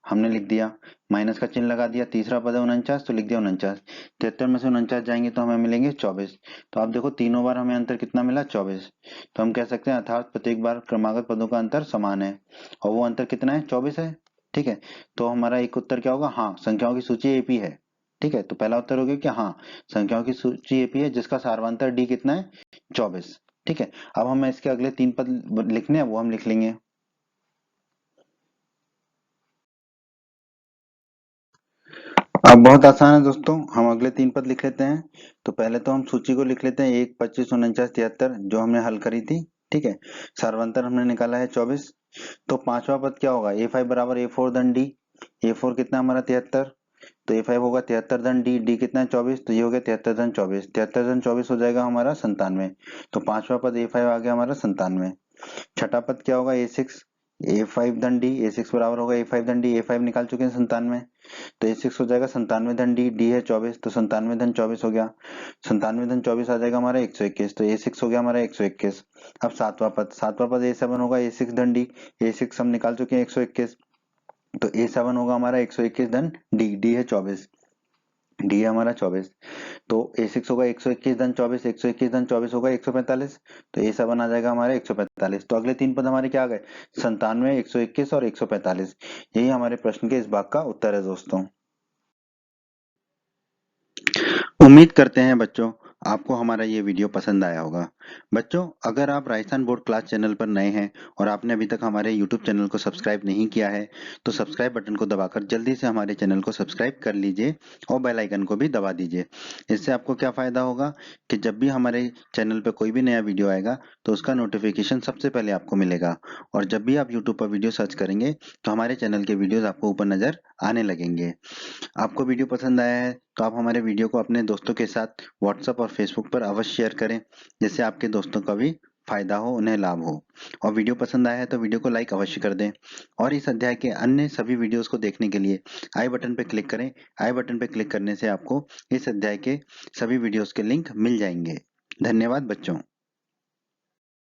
हमने लिख दिया, माइनस का चिन्ह लगा दिया। तीसरा पद है 49, तो लिख दिया 49, 73 में से 49 जाएंगे तो हमें मिलेंगे 24। तो आप देखो तीनों बार हमें अंतर कितना मिला? 24। तो हम कह सकते हैं अर्थात प्रत्येक बार क्रमागत पदों का अंतर समान है, और वो अंतर कितना है? 24 है। ठीक है, तो हमारा एक उत्तर क्या होगा? हाँ, संख्याओं की सूची AP है। ठीक है, तो पहला उत्तर हो गया कि हाँ, संख्याओं की सूची AP है जिसका सार्वंतर D कितना है? 24। ठीक है, अब हमें इसके अगले 3 पद लिखने हैं, वो हम लिख लेंगे। अब बहुत आसान है दोस्तों, हम अगले 3 पद लिख लेते हैं। तो पहले तो हम सूची को लिख लेते हैं 1, 25, 49, 73 जो हमने हल करी थी। ठीक है, सार्वंतर हमने निकाला है 24। तो पांचवा पद क्या होगा? A5 बराबर A4 धन D। A4 कितना हमारा? 73, तो A5 होगा 73 धन D, D कितना है? 24, तो ये हो गया 73 धन 24, 73 धन 24 हो जाएगा हमारा 97। तो पांचवा पद A5 आ गया हमारा 97। छठा पद क्या होगा? A6, A5 धन D, A6 बराबर होगा A5 धन D, A5 निकाल चुके हैं 97, तो A6 हो जाएगा 97 धन D, D है 24, तो 97 धन 24 हो गया। 97 धन 24 आ जाएगा हमारा 121, तो A6 हो गया हमारा 121। अब सातवां पद A7 होगा A6 धन D, A6 हम निकाल चुके हैं 121, तो A7 होगा हमारा 121 धन D, D है 24, D है हमारा 24, तो A6 होगा 121 धन 24, 121 धन 24 होगा 145, तो A7 आ जाएगा हमारा 145। तो अगले 3 पद हमारे क्या आ गए? 97, 121 और 145। यही हमारे प्रश्न के इस भाग का उत्तर है दोस्तों। उम्मीद करते हैं बच्चों आपको हमारा ये वीडियो पसंद आया होगा। बच्चों, अगर आप राजस्थान बोर्ड क्लास चैनल पर नए हैं और आपने अभी तक हमारे YouTube चैनल को सब्सक्राइब नहीं किया है, तो सब्सक्राइब बटन को दबाकर जल्दी से हमारे चैनल को सब्सक्राइब कर लीजिए और बेल आइकन को भी दबा दीजिए। इससे आपको क्या फ़ायदा होगा कि जब भी हमारे चैनल पर कोई भी नया वीडियो आएगा तो उसका नोटिफिकेशन सबसे पहले आपको मिलेगा, और जब भी आप यूट्यूब पर वीडियो सर्च करेंगे तो हमारे चैनल के वीडियोज़ आपको ऊपर नज़र आने लगेंगे। आपको वीडियो पसंद आया है तो आप हमारे वीडियो को अपने दोस्तों के साथ व्हाट्सएप और फेसबुक पर अवश्य शेयर करें, जिससे आपके दोस्तों का भी फायदा हो, उन्हें लाभ हो। और वीडियो पसंद आया है तो वीडियो को लाइक अवश्य कर दें और इस अध्याय के अन्य सभी वीडियोस को देखने के लिए आई बटन पर क्लिक करें। आई बटन पर क्लिक करने से आपको इस अध्याय के सभी वीडियोस के लिंक मिल जाएंगे। धन्यवाद बच्चों।